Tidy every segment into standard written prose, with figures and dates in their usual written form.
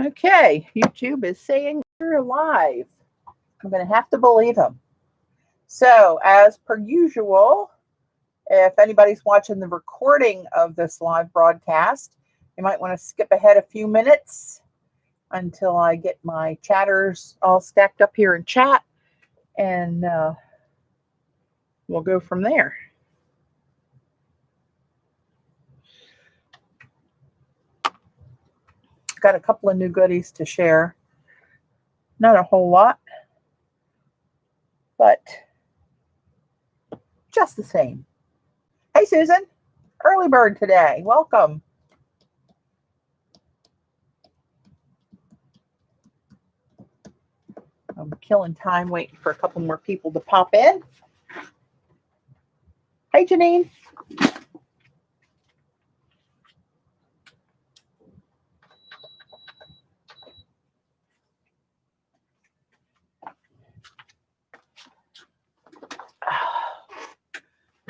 Okay, YouTube is saying you're live. I'm going to have to believe him. So, as per usual, if anybody's watching the recording of this live broadcast, you might want to skip ahead a few minutes until I get my chatters all stacked up here in chat, and we'll go from there. Got a couple of new goodies to share. Not a whole lot, but just the same. Hey, Susan, early bird today. Welcome. I'm killing time waiting for a couple more people to pop in. Hey, Janine.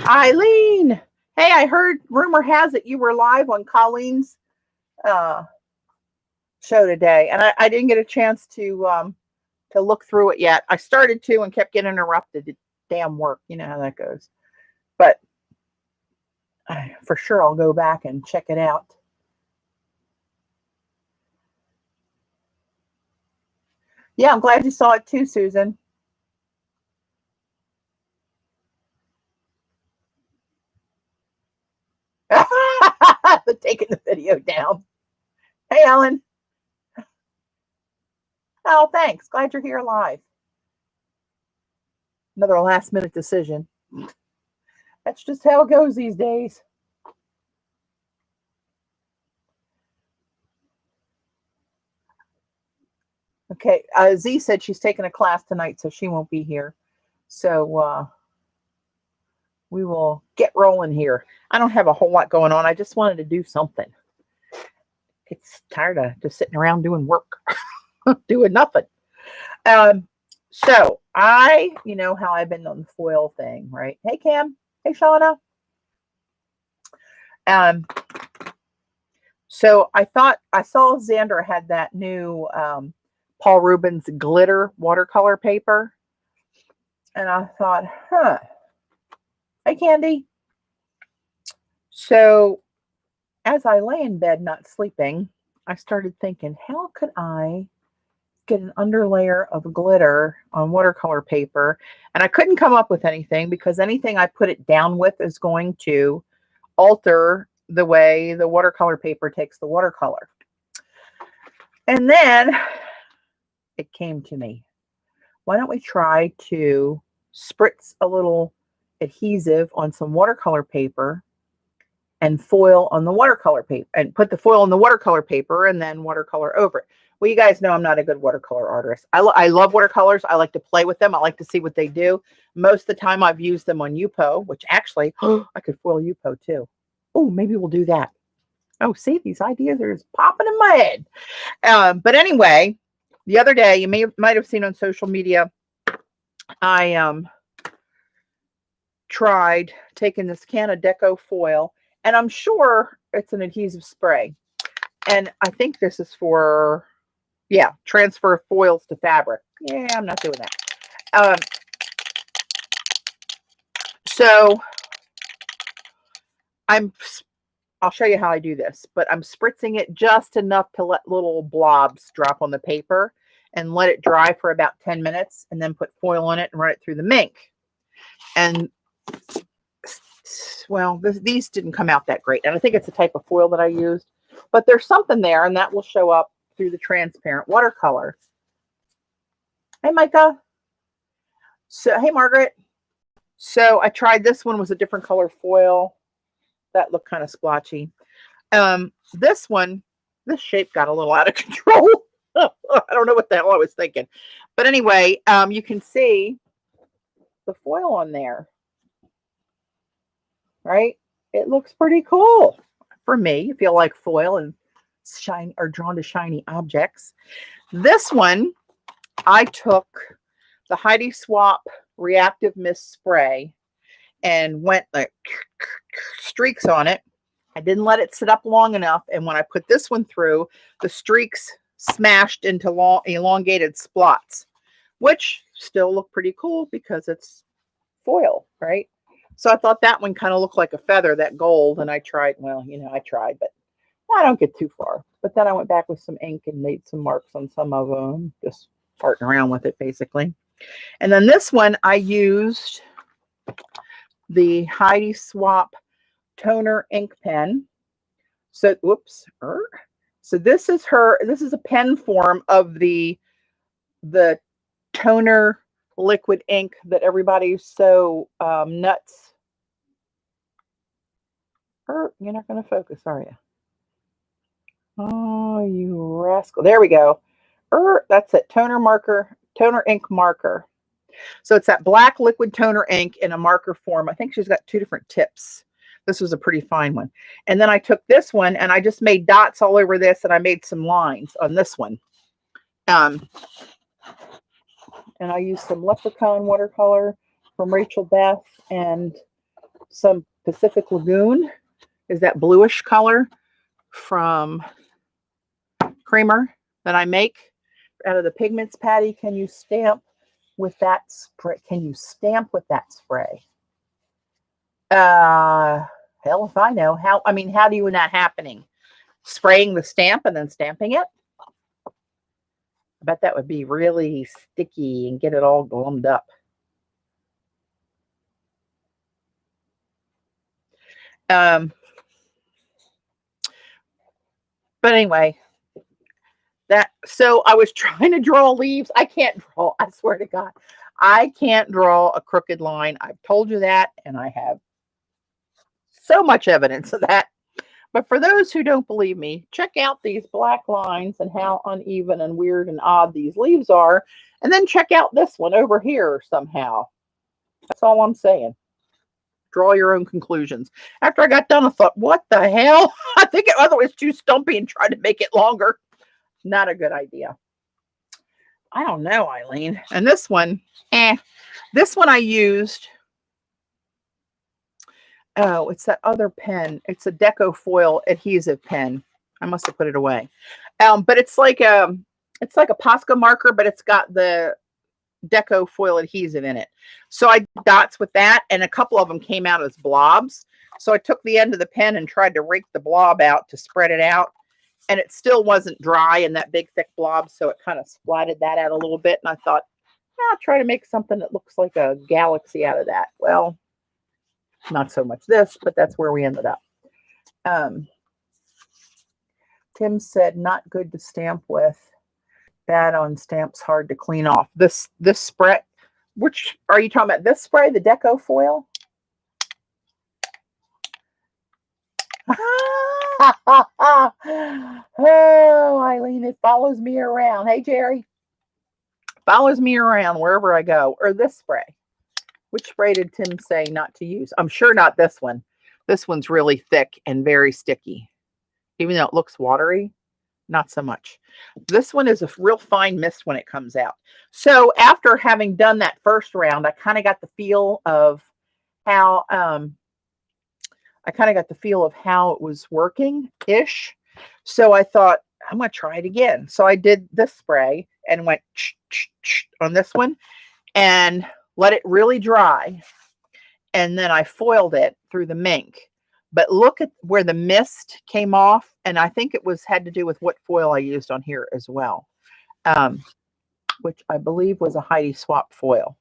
Eileen. Hey, I heard, rumor has it you were live on Colleen's show today, and I didn't get a chance to look through it yet. I started to and kept getting interrupted. It damn work. You know how that goes. But for sure I'll go back and check it out. Yeah, I'm glad you saw it too, Susan. Taking the video down. Hey, Ellen. Oh, thanks. Glad you're here live. Another last minute decision. That's just how it goes these days. Okay, Z said she's taking a class tonight, so she won't be here. So we will get rolling here. I don't have a whole lot going on. I just wanted to do something. It's tired of just sitting around doing work, doing nothing. So you know how I've been on the foil thing, right? Hey, Cam. Hey, Shauna. So I saw Xander had that new Paul Rubens glitter watercolor paper. And I thought, hey, Candy. So as I lay in bed not sleeping, I started thinking, how could I get an underlayer of glitter on watercolor paper? And I couldn't come up with anything, because anything I put it down with is going to alter the way the watercolor paper takes the watercolor. And then it came to me. Why don't we try to spritz a little adhesive on some watercolor paper and foil on the watercolor paper, and put the foil on the watercolor paper and then watercolor over it. Well, you guys know I'm not a good watercolor artist. I love watercolors. I like to play with them. I like to see what they do. Most of the time I've used them on yupo, which actually, I could foil yupo too. Oh, maybe we'll do that. Oh, see, these ideas are just popping in my head. But anyway, the other day, you might have seen on social media, I tried taking this can of Deco foil, and I'm sure it's an adhesive spray. And I think this is for, yeah, transfer foils to fabric. Yeah, I'm not doing that. So I'll show you how I do this, but I'm spritzing it just enough to let little blobs drop on the paper and let it dry for about 10 minutes, and then put foil on it and run it through the mink. And well, these didn't come out that great. And I think it's the type of foil that I used, but there's something there, and that will show up through the transparent watercolor. Hey, Micah. So, hey, Margaret. So I tried this one, was a different color foil. That looked kind of splotchy. This one, this shape got a little out of control. I don't know what the hell I was thinking. But anyway, you can see the foil on there. Right? It looks pretty cool for me, if you like foil and shine or drawn to shiny objects. This one, I took the Heidi Swap Reactive Mist Spray and went like streaks on it. I didn't let it sit up long enough, and when I put this one through, the streaks smashed into long, elongated splots, which still look pretty cool because it's foil, right? So I thought that one kind of looked like a feather, that gold, and I tried, well, you know, I tried, but I don't get too far. But then I went back with some ink and made some marks on some of them, just farting around with it, basically. And then this one, I used the Heidi Swap toner ink pen. So, whoops. So this is a pen form of the toner liquid ink that everybody's so nuts. You're not going to focus, are you? Oh, you rascal. There we go. That's it. Toner ink marker. So it's that black liquid toner ink in a marker form. I think she's got 2 different tips. This was a pretty fine one. And then I took this one and I just made dots all over this, and I made some lines on this one. And I used some Leprechaun watercolor from Rachel Beth and some Pacific Lagoon, is that bluish color from Creamer that I make out of the pigments. Patty, can you stamp with that spray? Can you stamp with that spray? Hell if I know. How do you know that happening? Spraying the stamp and then stamping it? I bet that would be really sticky and get it all glummed up. But anyway, so I was trying to draw leaves. I can't draw. I swear to God, I can't draw a crooked line. I've told you that, and I have so much evidence of that. But for those who don't believe me, check out these black lines and how uneven and weird and odd these leaves are. And then check out this one over here somehow. That's all I'm saying. Draw your own conclusions. After I got done, I thought, what the hell? I think it was too stumpy and tried to make it longer. Not a good idea. I don't know, Eileen. And this one, this one I used. Oh, it's that other pen. It's a Deco Foil adhesive pen. I must have put it away. But it's like a Posca marker, but it's got the Deco Foil adhesive in it. So I did dots with that, and a couple of them came out as blobs. So I took the end of the pen and tried to rake the blob out to spread it out, and it still wasn't dry in that big thick blob, so it kind of splatted that out a little bit. And I thought, I'll try to make something that looks like a galaxy out of that. Well, not so much this, but that's where we ended up. Tim said, not good to stamp with. Bad on stamps, hard to clean off. This spray, which are you talking about? This spray, the Deco Foil? Oh, Eileen, it follows me around. Hey, Jerry. Follows me around wherever I go. Or this spray. Which spray did Tim say not to use? I'm sure not this one. This one's really thick and very sticky. Even though it looks watery, not so much. This one is a real fine mist when it comes out. So after having done that first round, I kind of got the feel of how it was working-ish. So I thought, I'm going to try it again. So I did this spray and went on this one and let it really dry. And then I foiled it through the mink. But look at where the mist came off. And I think it had to do with what foil I used on here as well. Which I believe was a Heidi Swap foil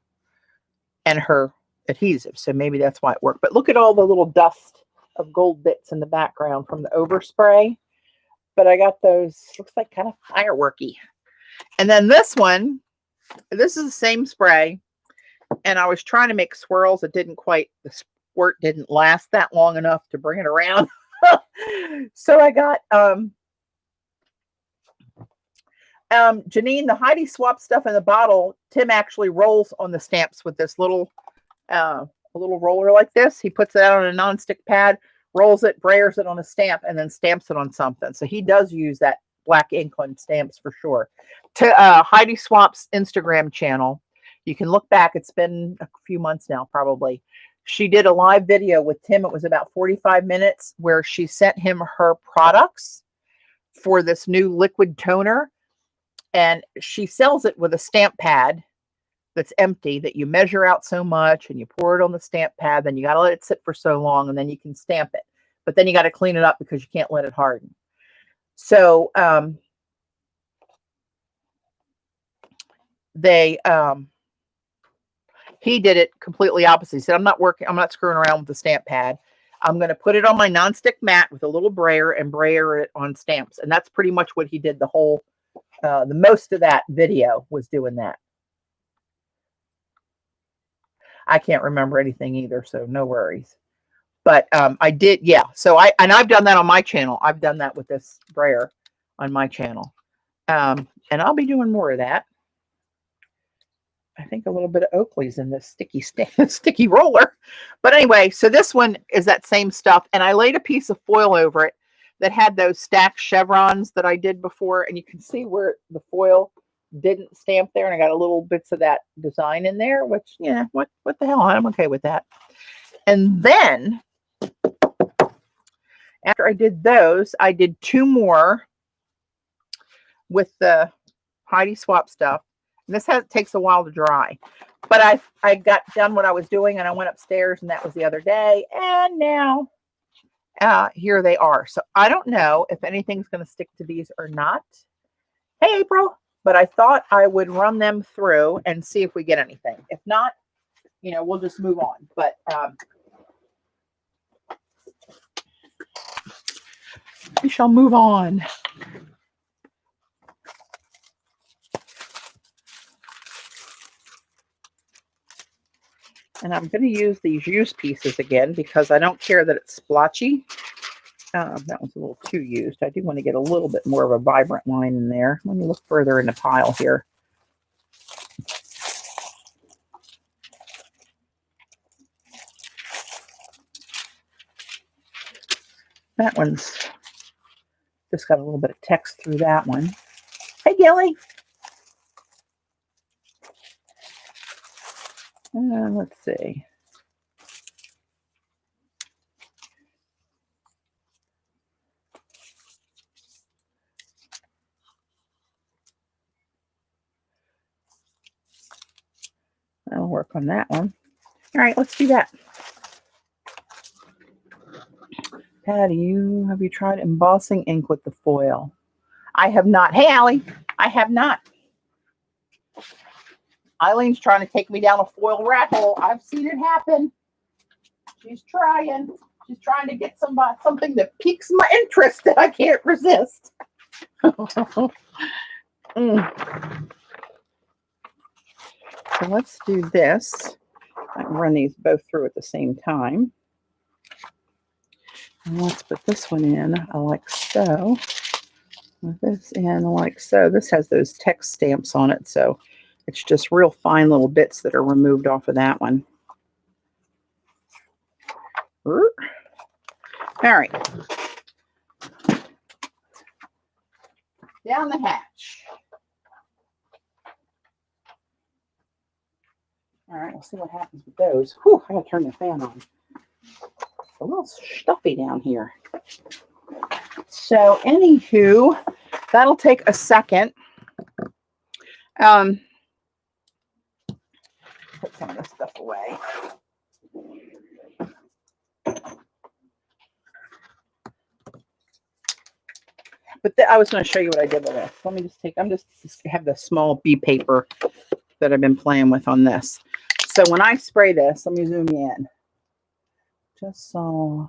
and her adhesive. So maybe that's why it worked. But look at all the little dust of gold bits in the background from the overspray. But I got those, looks like kind of fireworky. And then this one, this is the same spray. And I was trying to make swirls. The squirt didn't last that long enough to bring it around. So I got Janine, the Heidi Swap stuff in the bottle. Tim actually rolls on the stamps with this little a little roller like this. He puts it out on a non-stick pad, rolls it, brayers it on a stamp, and then stamps it on something. So he does use that black ink on stamps for sure. To Heidi Swap's Instagram channel, you can look back. It's been a few months now, probably. She did a live video with Tim. It was about 45 minutes where she sent him her products for this new liquid toner And she sells it with a stamp pad that's empty that you measure out so much and you pour it on the stamp pad. Then you got to let it sit for so long and then you can stamp it. But then you got to clean it up because you can't let it harden. So he did it completely opposite. He said, I'm not screwing around with the stamp pad. I'm going to put it on my nonstick mat with a little brayer and brayer it on stamps. And that's pretty much what he did the most of that video was doing that. I can't remember anything either, so no worries. But I did, yeah. So I've done that on my channel. I've done that with this brayer on my channel. And I'll be doing more of that. I think a little bit of Oakley's in this sticky roller. But anyway, so this one is that same stuff. And I laid a piece of foil over it that had those stacked chevrons that I did before. And you can see where the foil didn't stamp there. And I got a little bits of that design in there, which, yeah, what the hell? I'm okay with that. And then after I did those, I did 2 more with the Heidi Swap stuff. And this takes a while to dry. But I got done what I was doing and I went upstairs, and that was the other day. And now here they are. So I don't know if anything's going to stick to these or not. Hey, April. But I thought I would run them through and see if we get anything. If not, you know, we'll just move on. But we shall move on. And I'm going to use these used pieces again because I don't care that it's splotchy. That was a little too used. I do want to get a little bit more of a vibrant line in there. Let me look further in the pile here. That one's just got a little bit of text through that one. Hey, Gilly. Let's see. I'll work on that one. All right, let's do that. Patty, have you tried embossing ink with the foil? I have not. Hey, Allie, I have not. Eileen's trying to take me down a foil rat hole. I've seen it happen. She's trying. She's trying to get something that piques my interest that I can't resist. So let's do this. I can run these both through at the same time. And let's put this one in like so. With this in like so. This has those text stamps on it, so it's just real fine little bits that are removed off of that one. All right. Down the hatch. All right, we'll see what happens with those. Whew, I gotta turn the fan on. It's a little stuffy down here. So, anywho, that'll take a second. Put some of this stuff away. But I was going to show you what I did with this. Let me just have the small B paper that I've been playing with on this. So when I spray this, let me zoom in. Just so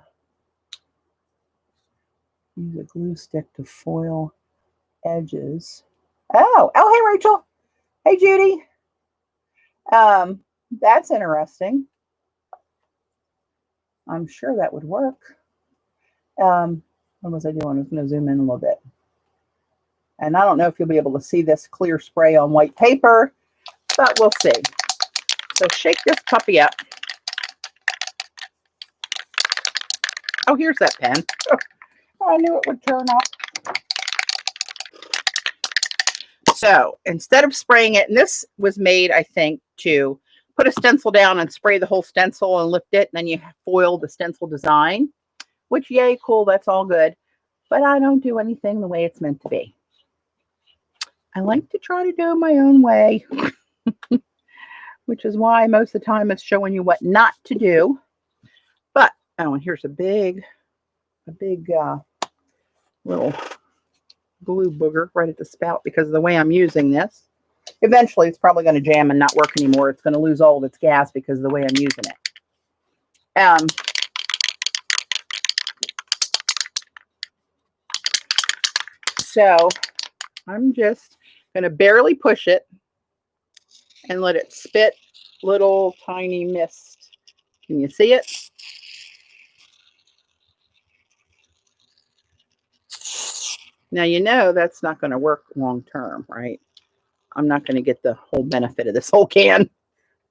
use a glue stick to foil edges. Oh, hey, Rachel. Hey, Judy. That's interesting. I'm sure that would work. What was I doing? I was going to zoom in a little bit. And I don't know if you'll be able to see this clear spray on white paper, but we'll see. So shake this puppy up. Oh, here's that pen. Oh, I knew it would turn up. So instead of spraying it, and this was made, I think, to put a stencil down and spray the whole stencil and lift it, and then you foil the stencil design, which, yay, cool, that's all good. But I don't do anything the way it's meant to be. I like to try to do it my own way, which is why most of the time it's showing you what not to do. But, oh, and here's a big little glue booger right at the spout because of the way I'm using this. Eventually, it's probably going to jam and not work anymore. It's going to lose all of its gas because of the way I'm using it. So I'm just going to barely push it and let it spit little tiny mist. Can you see it? Now, you know that's not going to work long term, right? I'm not going to get the whole benefit of this whole can.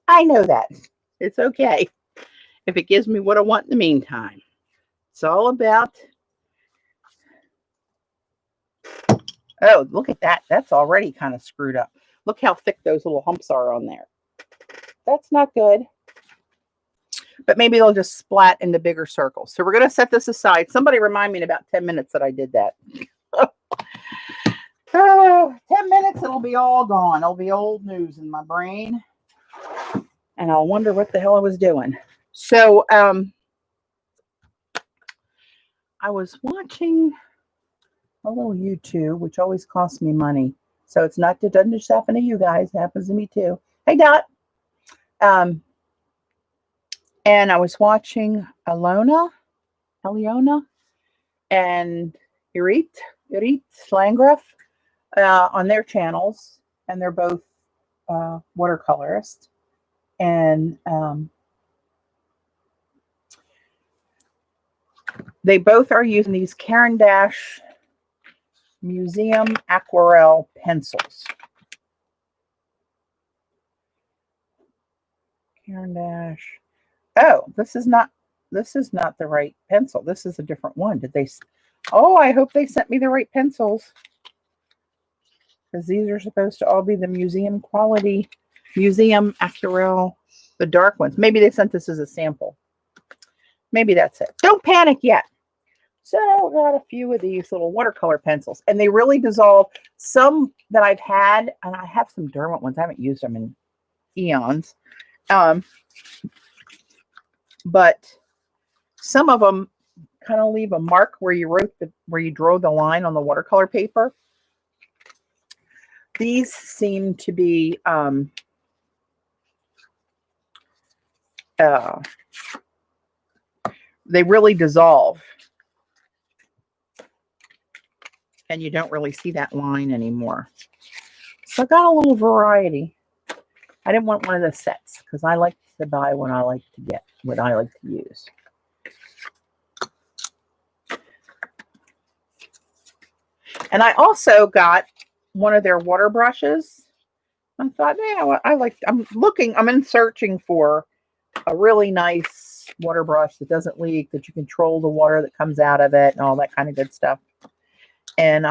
I know that. It's okay if it gives me what I want in the meantime. It's all about... Oh, look at that. That's already kind of screwed up. Look how thick those little humps are on there. That's not good. But maybe they'll just splat into bigger circles. So we're going to set this aside. Somebody remind me in about 10 minutes that I did that. 10 minutes, it'll be all gone. It'll be old news in my brain. And I'll wonder what the hell I was doing. So I was watching a little YouTube, which always costs me money. So it doesn't just happen to you guys. It happens to me too. Hey, Dot. And I was watching Eliona and Irit Landgraf on their channels, and they're both watercolorists. And they both are using these Caran d'Ache Museum Aquarelle pencils. Caran d'Ache. Oh, this is not the right pencil. This is a different one. Did they? Oh, I hope they sent me the right pencils, because these are supposed to all be the museum quality, Museum Aquarelle, the dark ones. Maybe they sent this as a sample. Maybe that's it. Don't panic yet. So I got a few of these little watercolor pencils, and they really dissolve. Some that I've had, and I have some Derwent ones. I haven't used them in eons. But some of them kind of leave a mark where you drew the line on the watercolor paper. These seem to be they really dissolve, and you don't really see that line anymore. So I got a little variety. I didn't want one of the sets because I like to buy what I like to get, what I like to use. And I also got one of their water brushes. I thought, yeah, I'm in searching for a really nice water brush that doesn't leak, that you control the water that comes out of it and all that kind of good stuff. And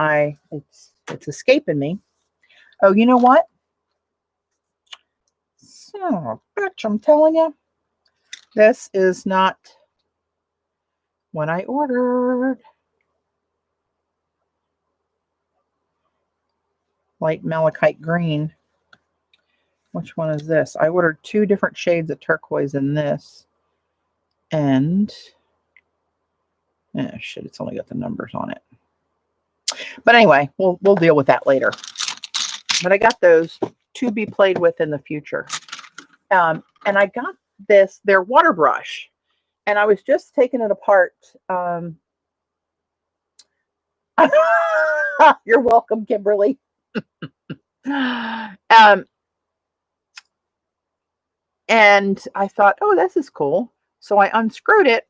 it's escaping me. Oh, you know what? So, bitch, I'm telling you, this is not what I ordered. Light malachite green. Which one is this? I ordered 2 different shades of turquoise in this. And, shit, it's only got the numbers on it. But anyway, we'll deal with that later. But I got those to be played with in the future. And I got their water brush. And I was just taking it apart. You're welcome, Kimberly. And I thought, oh, this is cool. So I unscrewed it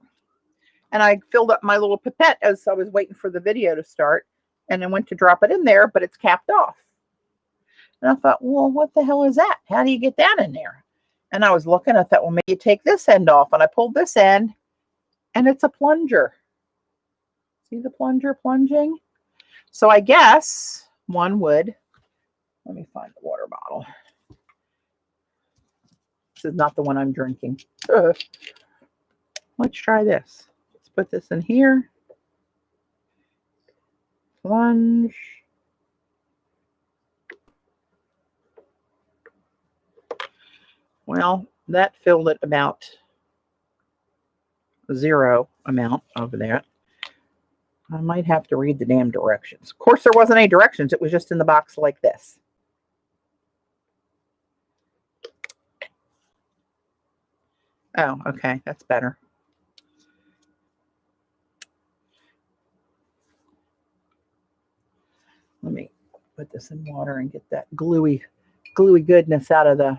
and I filled up my little pipette as I was waiting for the video to start, and then went to drop it in there, but it's capped off. And I thought, well, what the hell is that? How do you get that in there? And I was looking, I thought, well, maybe you take this end off. And I pulled this end, and it's a plunger. See the plunger plunging? So I guess one would, let me find the water bottle. This is not the one I'm drinking. Let's try this. Let's put this in here. Plunge. Well, that filled it about 0 amount of that. I might have to read the damn directions. Of course, there wasn't any directions. It was just in the box like this. Oh, okay. That's better. Let me put this in water and get that gluey goodness out of the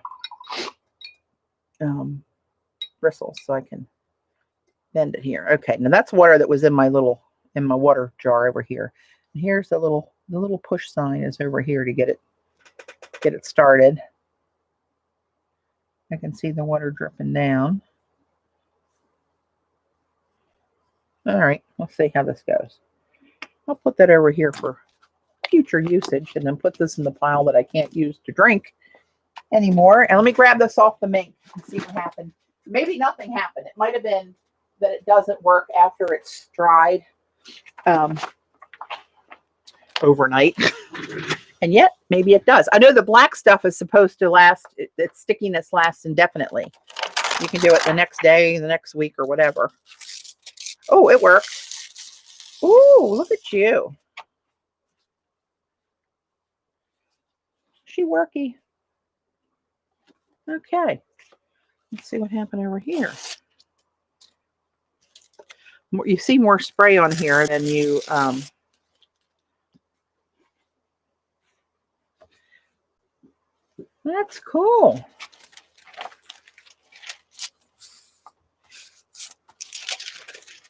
bristles so I can bend it here. Okay, now that's water that was in my water jar over here. And here's the little push sign is over here to get it started. I can see the water dripping down. All right, let's see how this goes. I'll put that over here for future usage and then put this in the pile that I can't use to drink anymore. And let me grab this off the mink and see what happened. Maybe nothing happened. It might have been that it doesn't work after it's dried overnight. And yet, maybe it does. I know the black stuff is supposed to last, its stickiness lasts indefinitely. You can do it the next day, the next week, or whatever. Oh, it worked. Ooh, look at you. She worky. Okay. Let's see what happened over here. You see more spray on here than you that's cool.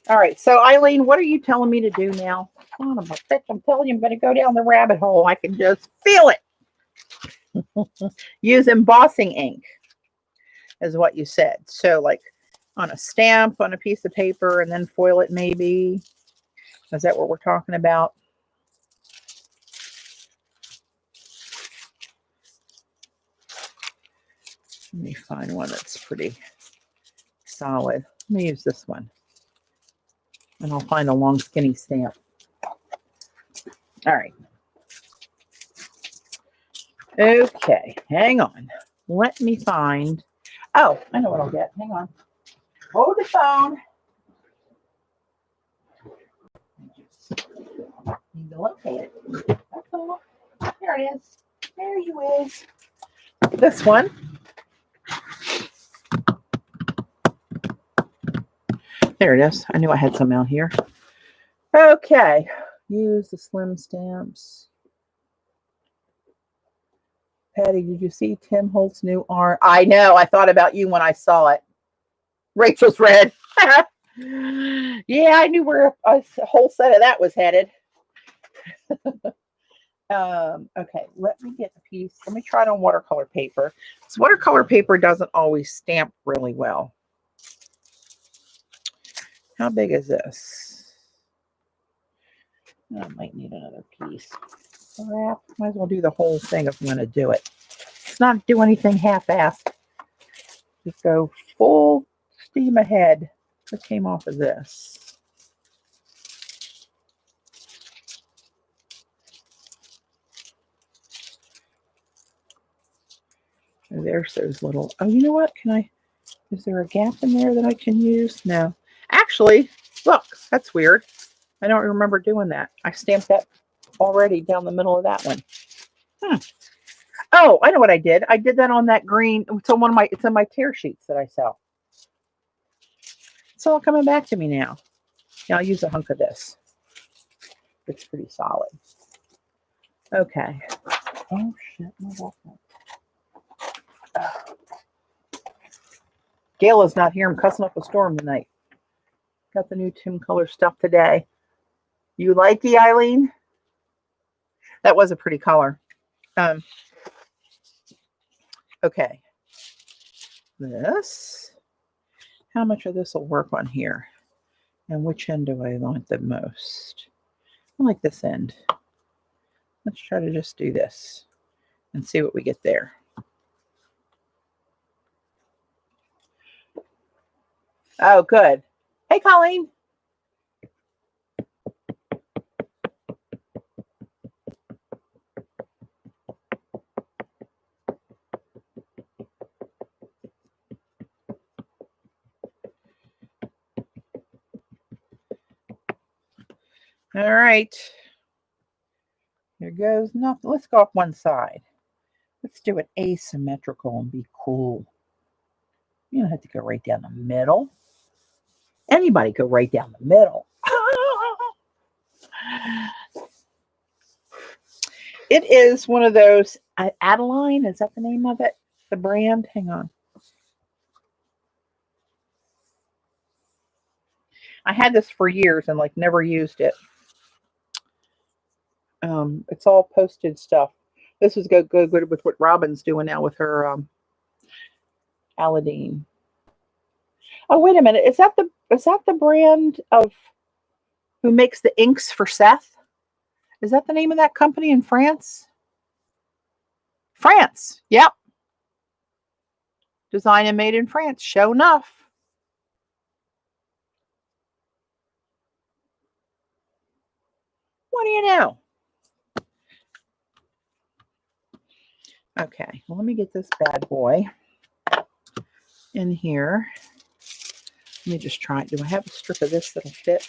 All right, so Eileen, what are you telling me to do now? Son of a bitch, I'm telling you, I'm going to go down the rabbit hole. I can just feel it. Use embossing ink is what you said. So like on a stamp, on a piece of paper, and then foil it maybe. Is that what we're talking about? Let me find one that's pretty solid. Let me use this one. And I'll find a long skinny stamp. All right. Okay, hang on. Let me find. Oh, I know what I'll get. Hang on. Hold the phone. Need to locate it. That's all. There it is. There you is. This one. There it is. I knew I had some out here. Okay. Use the slim stamps. Patty, did you see Tim Holt's new arm? I know. I thought about you when I saw it. Rachel's red. Yeah, I knew where a whole set of that was headed. Okay, let me get a piece. Let me try it on watercolor paper. This watercolor paper doesn't always stamp really well. How big is this? I might need another piece. Crap. Might as well do the whole thing if I'm going to do it. Let's not do anything half-assed. Just go full steam ahead. What came off of this? There's those little, oh, you know what? Is there a gap in there that I can use? No. Actually, look, that's weird. I don't remember doing that. I stamped that already down the middle of that one. Oh, I know what I did. I did that on that green. It's on it's on my tear sheets that I sell. It's all coming back to me now. Now I'll use a hunk of this. It's pretty solid. Okay. Oh shit, my wallet. Gayla's not here. I'm cussing up a storm tonight. Got the new Tim Color stuff today. You like the Eileen? That was a pretty color. Okay. This. How much of this will work on here? And which end do I want the most? I like this end. Let's try to just do this and see what we get there. Oh, good. Hey, Colleen. All right. Here goes nothing. Let's go up one side. Let's do it asymmetrical and be cool. You don't have to go right down the middle. Anybody go right down the middle. It is one of those, Adeline, is that the name of it? The brand? Hang on. I had this for years and like never used it. It's all posted stuff. This is go good with what Robin's doing now with her Aladdin. Oh, wait a minute. Is that the brand of who makes the inks for Seth? Is that the name of that company in France? France. Yep. Designed and made in France. Show enough. What do you know? Okay, well, let me get this bad boy in here. Let me just try it. Do I have a strip of this that'll fit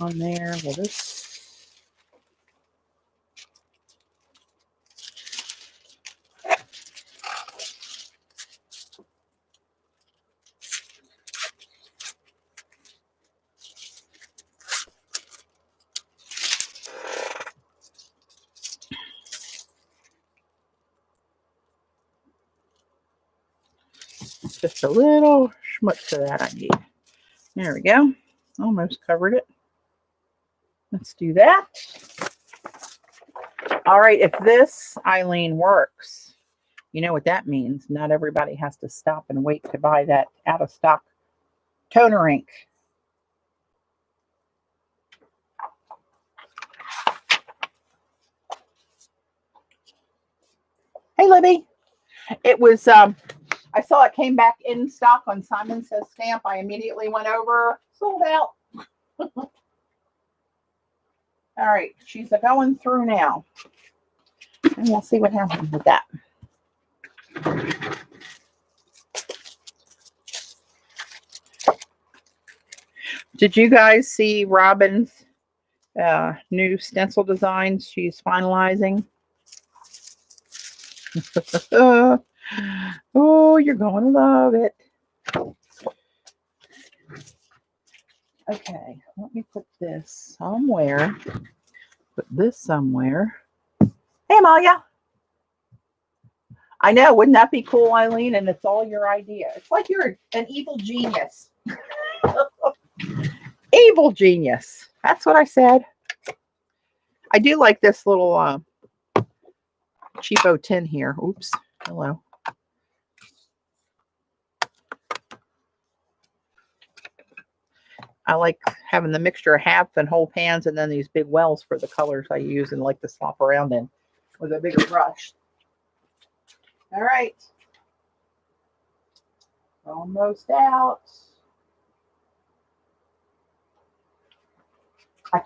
on there? Well, this. Just a little schmutz of that I need. There we go. Almost covered it. Let's do that. All right, if this Eileen works, you know what that means. Not everybody has to stop and wait to buy that out of stock toner ink. Hey, Libby. It was, I saw it came back in stock on Simon Says Stamp. I immediately went over, sold out. All right, she's going through now. And we'll see what happens with that. Did you guys see Robin's new stencil designs she's finalizing? Oh, you're going to love it. Okay, let me put this somewhere. Put this somewhere. Hey, Amalia. I know, wouldn't that be cool, Eileen? And it's all your idea. It's like you're an evil genius. Evil genius. That's what I said. I do like this little cheapo tin here. Oops. Hello. I like having the mixture of half and whole pans and then these big wells for the colors I use and like to slop around in with a bigger brush. All right. Almost out. I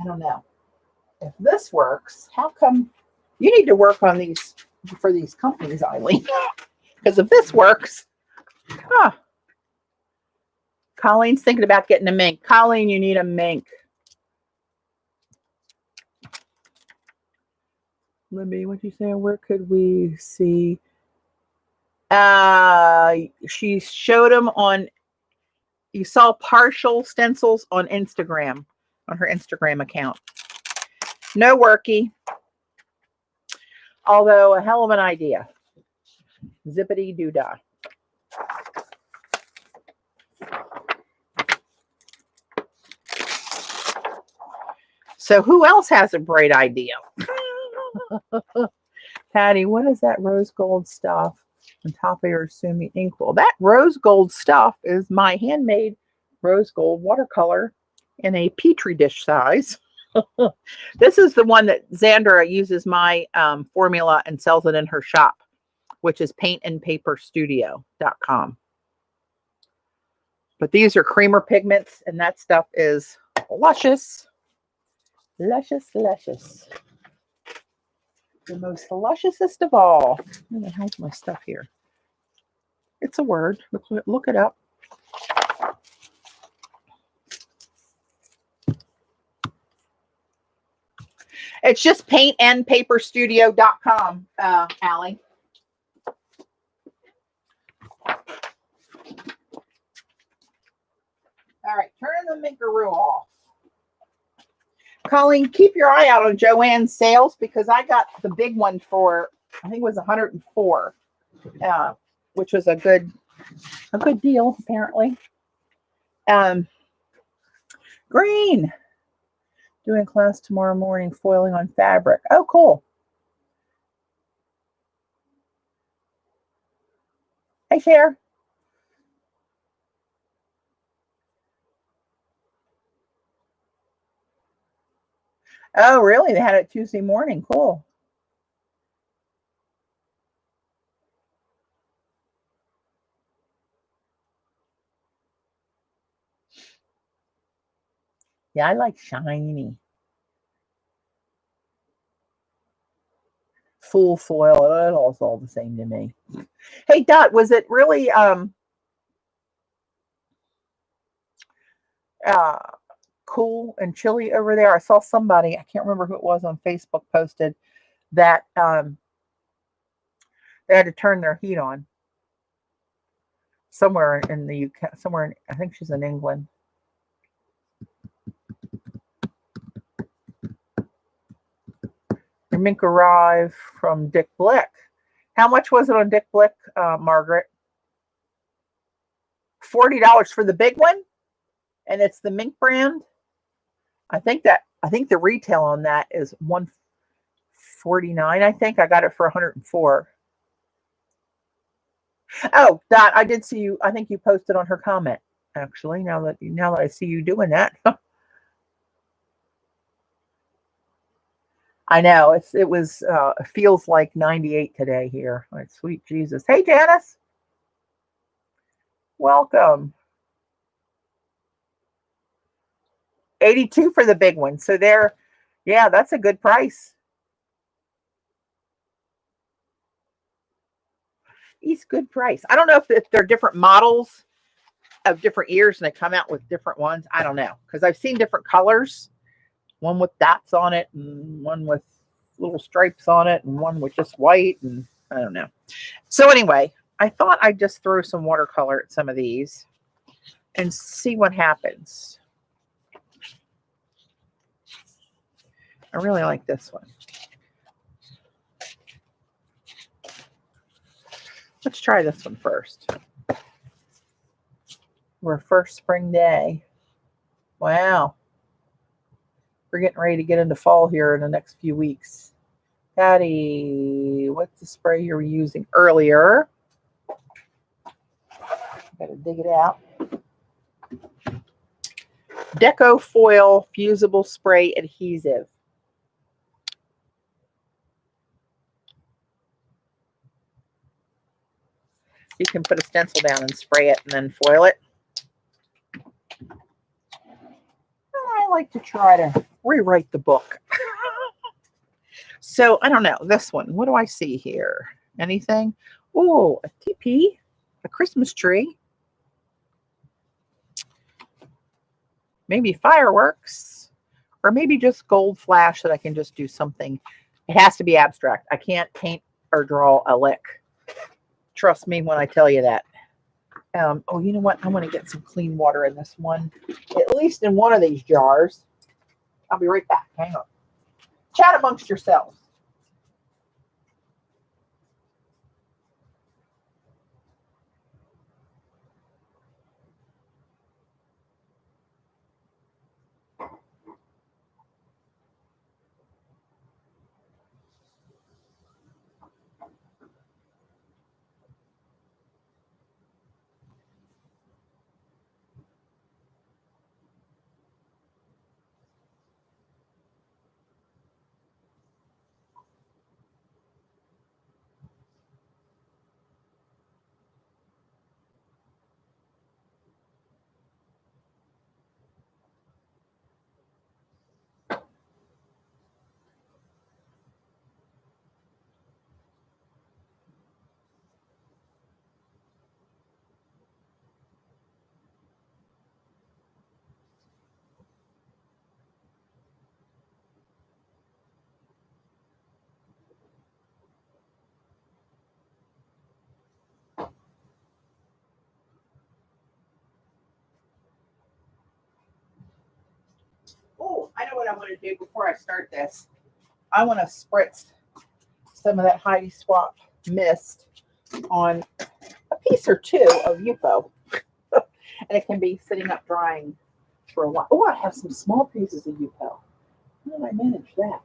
don't know. If this works, how come you need to work on these for these companies, Eileen? Because if this works, Colleen's thinking about getting a mink. Colleen, you need a mink. Libby, what you saying? Where could we see? She showed them on. You saw partial stencils on Instagram, on her Instagram account. No worky. Although a hell of an idea. Zippity doo dah. So who else has a bright idea? Patty, what is that rose gold stuff on top of your Sumi ink? Well, that rose gold stuff is my handmade rose gold watercolor in a petri dish size. This is the one that Xandra uses my formula and sells it in her shop, which is paintandpaperstudio.com. But these are creamer pigments, and that stuff is luscious. Luscious, luscious. The most lusciousest of all. Where the hell's my stuff here? It's a word. Look it up. It's just paintandpaperstudio.com, Allie. All right, turning the minkeroo off. Colleen, keep your eye out on Joann's sales because I got the big one for, I think it was 104, which was a good deal apparently. Green, doing class tomorrow morning, foiling on fabric. Oh, cool. Hey, Cher. Oh, really? They had it Tuesday morning. Cool. Yeah, I like shiny. Full foil, it's all the same to me. Hey, Dot, was it really uh, cool and chilly over there? I saw somebody, I can't remember who it was on Facebook, posted that they had to turn their heat on somewhere in the UK, somewhere in, I think she's in England. Your mink arrived from Dick Blick. How much was it on Dick Blick, Margaret? $40 for the big one, and it's the mink brand. I think the retail on that is $149. I think I got it for $104. Oh, Dot, I did see you. I think you posted on her comment. Actually, now that I see you doing that, I know it was feels like 98 today here. Like, sweet Jesus. Hey, Janice, welcome. 82 for the big one. So there, yeah, that's a good price. It's good price. I don't know if they're different models of different years and they come out with different ones. I don't know because I've seen different colors, one with dots on it and one with little stripes on it and one with just white, and I don't know. So anyway, I thought I'd just throw some watercolor at some of these and see what happens. I really like this one. Let's try this one first. We're first spring day. Wow. We're getting ready to get into fall here in the next few weeks. Patty, what's the spray you were using earlier? Gotta dig it out. Deco Foil Fusible Spray Adhesive. You can put a stencil down and spray it and then foil it. I like to try to rewrite the book. So I don't know. This one, what do I see here? Anything? Oh, a teepee, a Christmas tree. Maybe fireworks, or maybe just gold flash that I can just do something. It has to be abstract. I can't paint or draw a lick. Trust me when I tell you that. Oh, you know what? I'm going to get some clean water in this one, at least in one of these jars. I'll be right back. Hang on. Chat amongst yourselves. know what I want to do before I start this. I want to spritz some of that Heidi Swap mist on a piece or two of yupo. And it can be sitting up drying for a while. Oh, I have some small pieces of yupo. How did I manage that?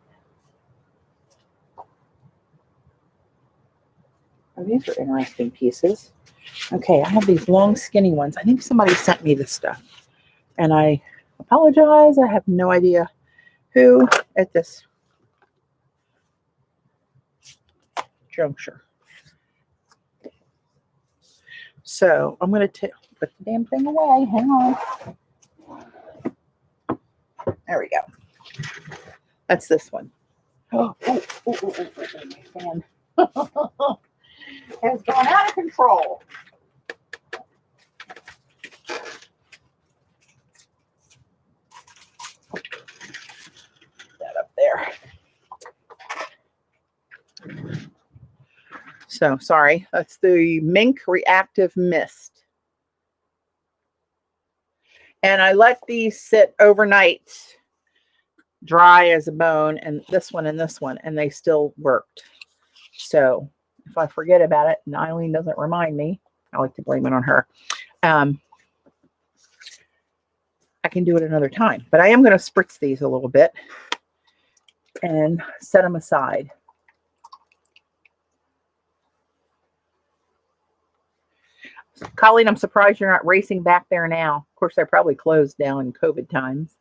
Oh, these are interesting pieces. Okay, I have these long, skinny ones. I think somebody sent me this stuff. And I apologize. I have no idea who at this juncture. So I'm going to put the damn thing away. Hang on. There we go. That's this one. Oh, my fan has gone out of control. That up there. So sorry, that's the Mink Reactive Mist. And I let these sit overnight, dry as a bone, and this one, and they still worked. So if I forget about it and Eileen doesn't remind me, I like to blame it on her. I can do it another time, but I am going to spritz these a little bit and set them aside. Colleen, I'm surprised you're not racing back there now. Of course, they're probably closed down in COVID times.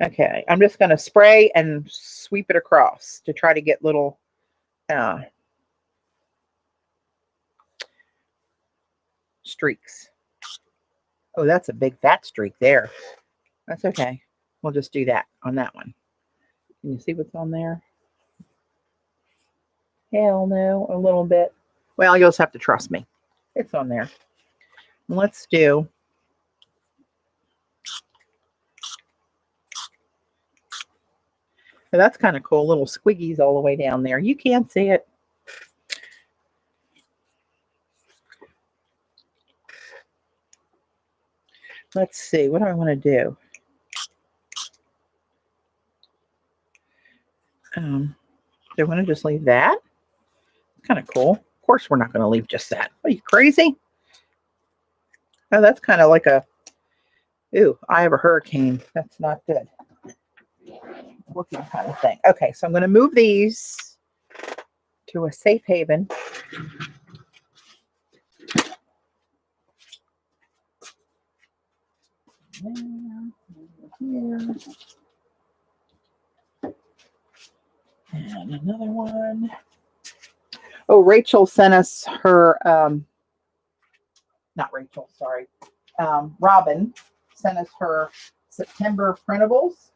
Okay, I'm just going to spray and sweep it across to try to get little streaks. Oh, that's a big fat streak there. That's okay. We'll just do that on that one. Can you see what's on there? Hell no, a little bit. Well, you'll just have to trust me. It's on there. Let's do so that's kind of cool. Little squiggies all the way down there. You can't see it. Let's see. What do I want to do? Do I want to just leave that? Kind of cool. Of course, we're not going to leave just that. Are you crazy? Oh, that's kind of like a, ooh, I have a hurricane. That's not good. Looking kind of thing. Okay, so I'm going to move these to a safe haven. Here. And another one. Oh, Rachel sent us her, not Rachel, sorry. Robin sent us her September printables.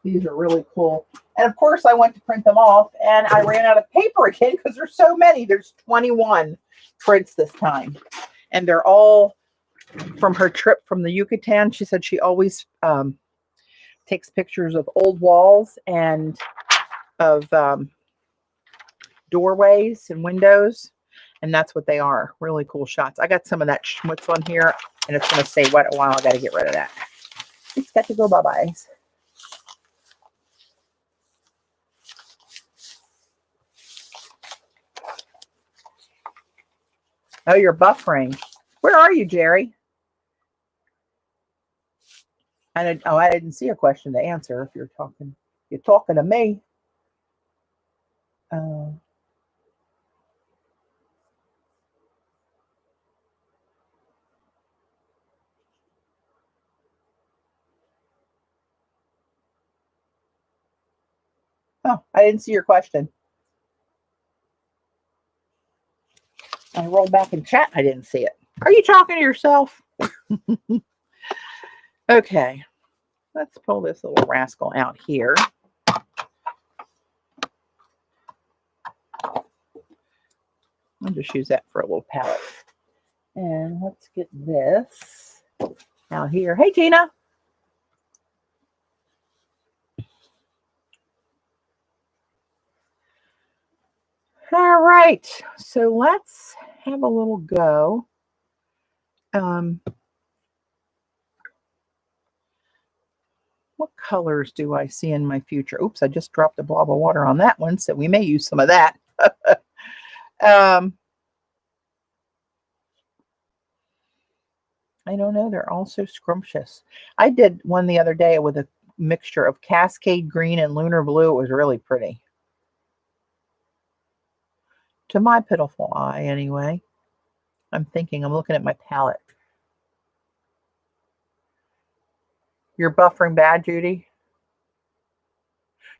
These are really cool. And of course, I went to print them off and I ran out of paper again because there's so many. There's 21 prints this time. And they're all from her trip from the Yucatan. She said she always takes pictures of old walls and of doorways and windows. And that's what they are. Really cool shots. I got some of that schmutz on here and it's going to stay wet a while. I got to get rid of that. It's got to go bye-byes. Oh, you're buffering. Where are you, Jerry? I didn't see a question to answer. If you're talking to me. Oh, I didn't see your question. I rolled back in chat. I didn't see it. Are you talking to yourself? Okay. Let's pull this little rascal out here. I'll just use that for a little palette. And let's get this out here. Hey, Tina. All right. So let's have a little go. What colors do I see in my future? Oops, I just dropped a blob of water on that one, so we may use some of that. I don't know. They're all so scrumptious. I did one the other day with a mixture of Cascade Green and Lunar Blue. It was really pretty. To my pitiful eye, anyway. I'm looking at my palette. You're buffering bad, Judy?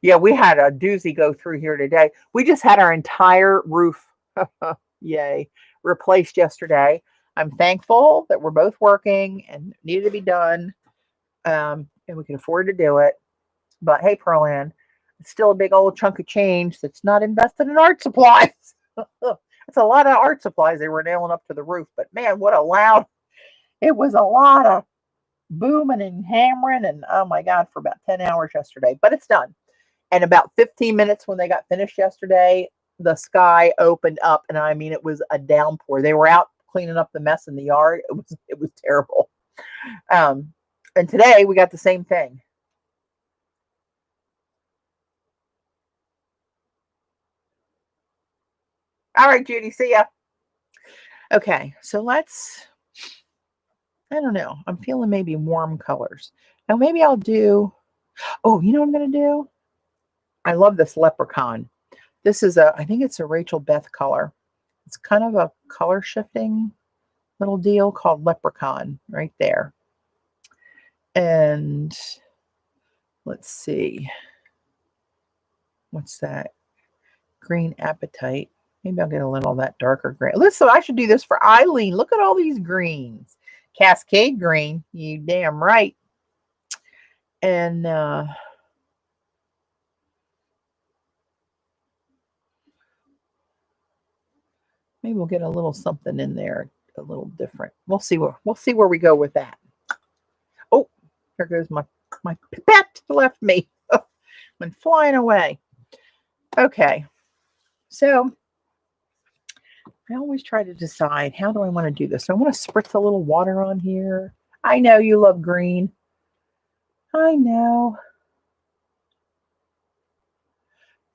Yeah, we had a doozy go through here today. We just had our entire roof, yay, replaced yesterday. I'm thankful that we're both working and needed to be done, and we can afford to do it. But hey, Pearl-Ann, it's still a big old chunk of change that's not invested in art supplies. It's a lot of art supplies they were nailing up to the roof. But man, what a loud, it was a lot of booming and hammering. And oh my God, for about 10 hours yesterday. But it's done. And about 15 minutes when they got finished yesterday, the sky opened up. And I mean, it was a downpour. They were out cleaning up the mess in the yard. It was terrible. And today we got the same thing. All right, Judy, see ya. Okay, so I don't know. I'm feeling maybe warm colors. Now maybe I'll do, oh, you know what I'm going to do? I love this leprechaun. This is I think it's a Rachel Beth color. It's kind of a color shifting little deal called leprechaun right there. And let's see. What's that? Green Appetite. Maybe I'll get a little of that darker green. Listen, I should do this for Eileen. Look at all these greens. Cascade Green. You damn right. And maybe we'll get a little something in there, a little different. We'll see where we go with that. Oh, there goes my pet left me. Went flying away. Okay, so I always try to decide, how do I want to do this? So I want to spritz a little water on here. I know you love green. I know.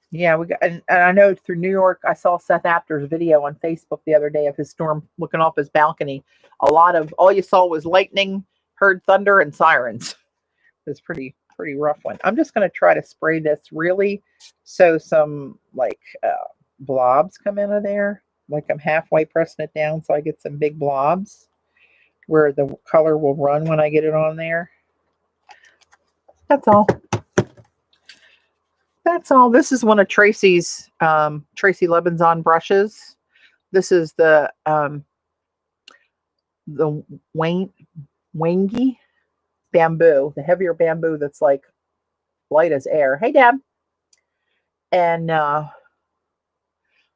Yeah, we got, and I know through New York, I saw Seth Apter's video on Facebook the other day of his storm looking off his balcony. All you saw was lightning, heard thunder, and sirens. It was pretty rough one. I'm just going to try to spray this really so some like blobs come out of there. Like I'm halfway pressing it down so I get some big blobs where the color will run when I get it on there. That's all. That's all. This is one of Tracy's Tracy Lebanzon brushes. This is the wangy bamboo, the heavier bamboo that's like light as air. Hey, Deb. And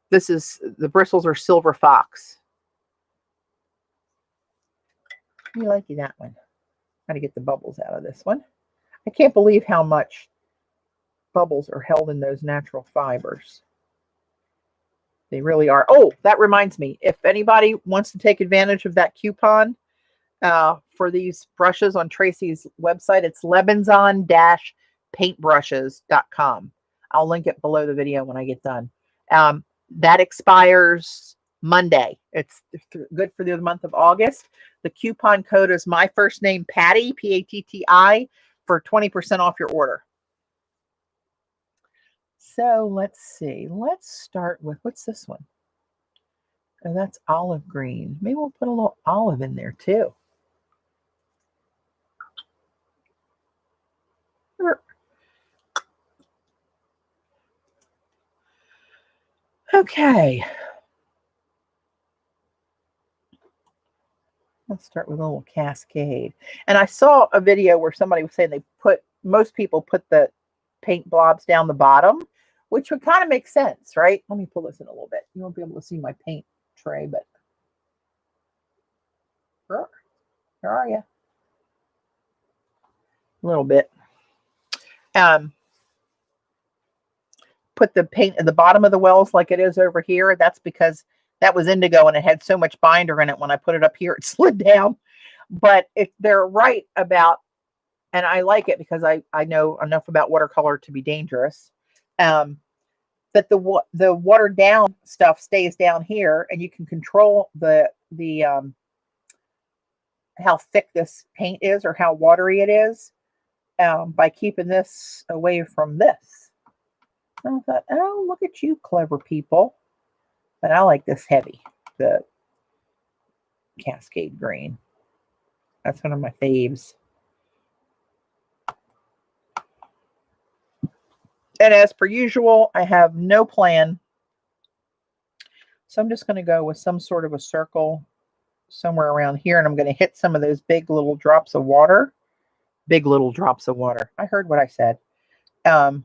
this is, the bristles are Silver Fox. You like that one. Got to get the bubbles out of this one. I can't believe how much bubbles are held in those natural fibers. They really are. Oh, that reminds me. If anybody wants to take advantage of that coupon for these brushes on Tracy's website, it's lebanzon-paintbrushes.com. I'll link it below the video when I get done. That expires Monday. It's good for the month of August. The coupon code is my first name, Patti, P-A-T-T-I, for 20% off your order. So let's see. Let's start with, what's this one? Oh, that's olive green. Maybe we'll put a little olive in there too. Okay. Let's start with a little Cascade. And I saw a video where somebody was saying most people put the paint blobs down the bottom, which would kind of make sense, right? Let me pull this in a little bit. You won't be able to see my paint tray, but where are you? A little bit. Put the paint at the bottom of the wells like it is over here. That's because that was indigo and it had so much binder in it. When I put it up here, it slid down. But if they're right about And I like it because I know enough about watercolor to be dangerous. But the watered down stuff stays down here, and you can control the how thick this paint is or how watery it is by keeping this away from this. And I thought, oh, look at you, clever people. But I like this heavy, the Cascade Green. That's one of my faves. And as per usual, I have no plan. So I'm just going to go with some sort of a circle somewhere around here. And I'm going to hit some of those big little drops of water. Big little drops of water. I heard what I said. And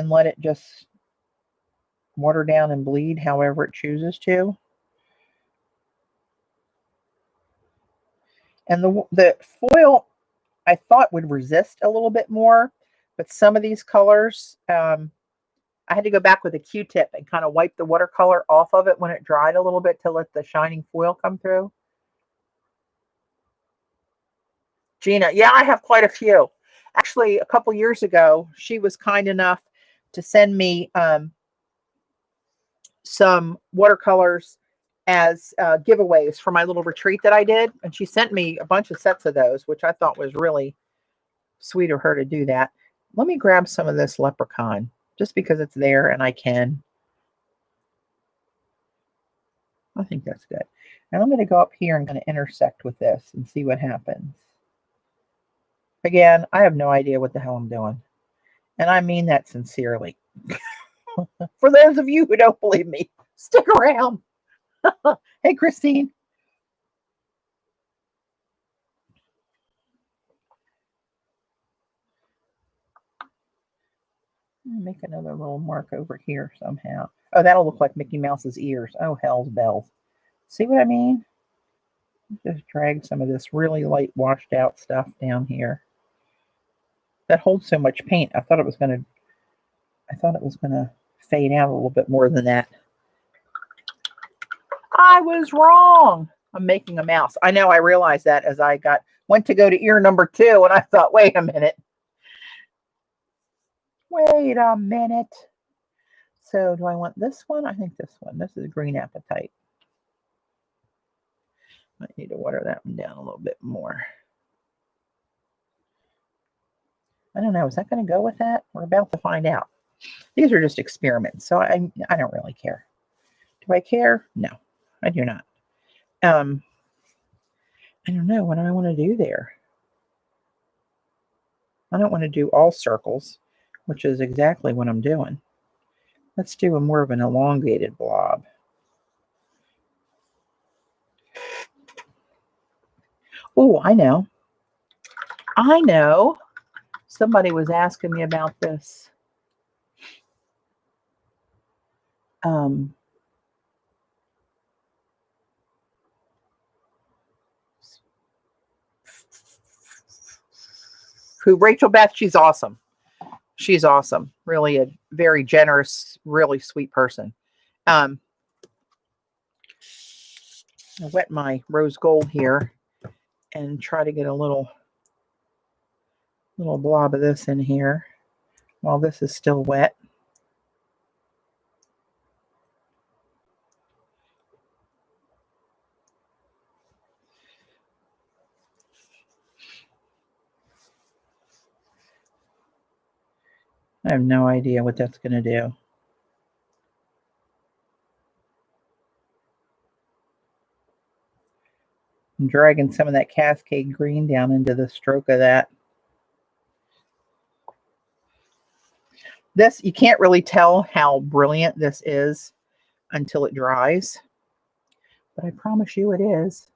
let it just water down and bleed however it chooses to. And the foil, I thought would resist a little bit more. But some of these colors, I had to go back with a Q-tip and kind of wipe the watercolor off of it when it dried a little bit to let the shining foil come through. Gina, yeah, I have quite a few. Actually, a couple years ago, she was kind enough to send me some watercolors as giveaways for my little retreat that I did. And she sent me a bunch of sets of those, which I thought was really sweet of her to do that. Let me grab some of this Leprechaun just because it's there and I can. I think that's good. And I'm going to go up here and going to intersect with this and see what happens. Again, I have no idea what the hell I'm doing. And I mean that sincerely. For those of you who don't believe me, stick around. Hey, Christine. Make another little mark over here somehow. Oh, that'll look like Mickey Mouse's ears. Oh, hell's bells. See what I mean? Just drag some of this really light washed out stuff down here. That holds so much paint. I thought it was gonna fade out a little bit more than that. I was wrong. I'm making a mouse. I know I realized that as I went to go to ear number 2 and I thought, wait a minute. Wait a minute. So do I want this one? I think this one. This is Green Appetite. I need to water that one down a little bit more. I don't know. Is that going to go with that? We're about to find out. These are just experiments, so I don't really care. Do I care? No, I do not. I don't know what I want to do there. I don't want to do all circles, which is exactly what I'm doing. Let's do more of an elongated blob. Oh, I know. I know. Somebody was asking me about this. Who Rachel Beth, she's awesome. She's awesome. Really a very generous, really sweet person. I wet my rose gold here and try to get a little blob of this in here while this is still wet. I have no idea what that's going to do. I'm dragging some of that Cascade Green down into the stroke of that. This, you can't really tell how brilliant this is until it dries. But I promise you it is.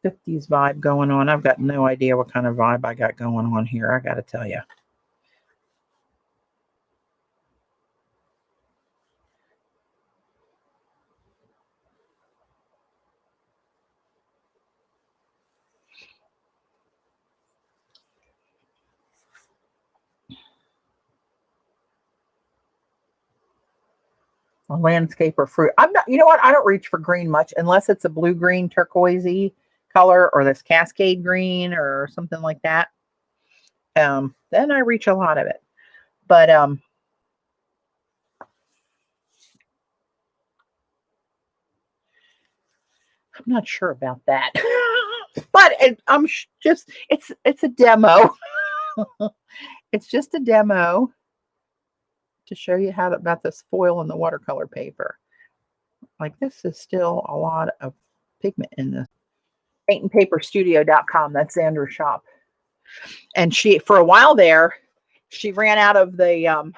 50s vibe going on. I've got no idea what kind of vibe I got going on here. I got to tell you. A landscape or fruit. I'm not, you know what? I don't reach for green much unless it's a blue-green turquoisey color or this Cascade green or something like that, then I reach a lot of it. But I'm not sure about that. But it's a demo. It's just a demo to show you how about this foil and the watercolor paper. Like, this is still a lot of pigment in this. paintandpaperstudio.com. That's Xander's shop. And she, for a while there, she ran out of the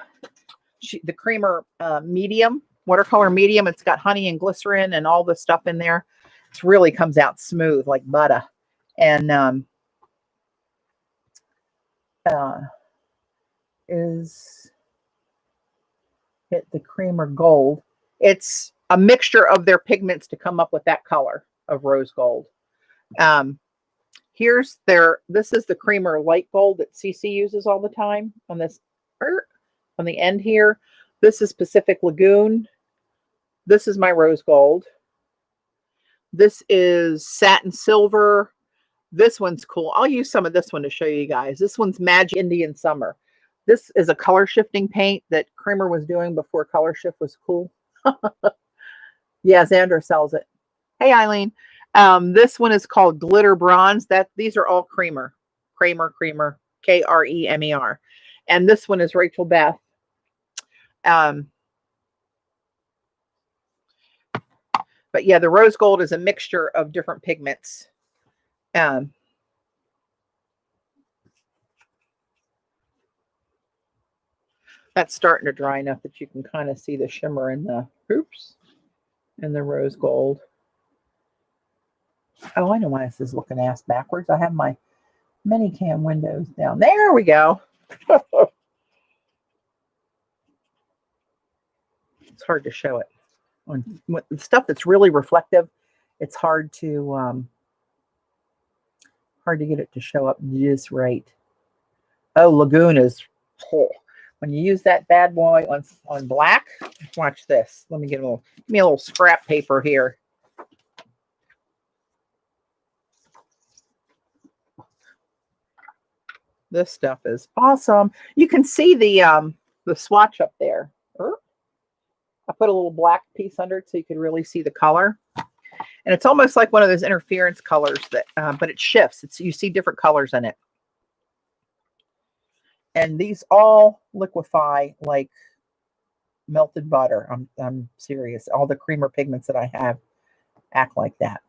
creamer medium, watercolor medium. It's got honey and glycerin and all the stuff in there. It really comes out smooth like butter. And is it the creamer gold? It's a mixture of their pigments to come up with that color of rose gold. Here's this is the creamer light gold that CC uses all the time on this, on the end here. This is Pacific Lagoon. This is my rose gold. This is satin silver. This one's cool. I'll use some of this one to show you guys. This one's Magic Indian Summer. This is a color shifting paint that Creamer was doing before color shift was cool. Yeah, Xander sells it. Hey, Eileen. This one is called Glitter Bronze. These are all Creamer. Creamer, Kremer. And this one is Rachel Beth. But yeah, the rose gold is a mixture of different pigments. That's starting to dry enough that you can kind of see the shimmer in the and the rose gold. Oh, I know why this is looking ass backwards. I have my mini cam windows down. There we go. It's hard to show it. On stuff that's really reflective, it's hard to get it to show up just right. Oh, Lagoon is when you use that bad boy on black. Watch this. Let me give me a little scrap paper here. This stuff is awesome. You can see the swatch up there. I put a little black piece under it so you can really see the color. And it's almost like one of those interference colors that, but it shifts. You see different colors in it. And these all liquefy like melted butter. I'm serious. All the creamer pigments that I have act like that.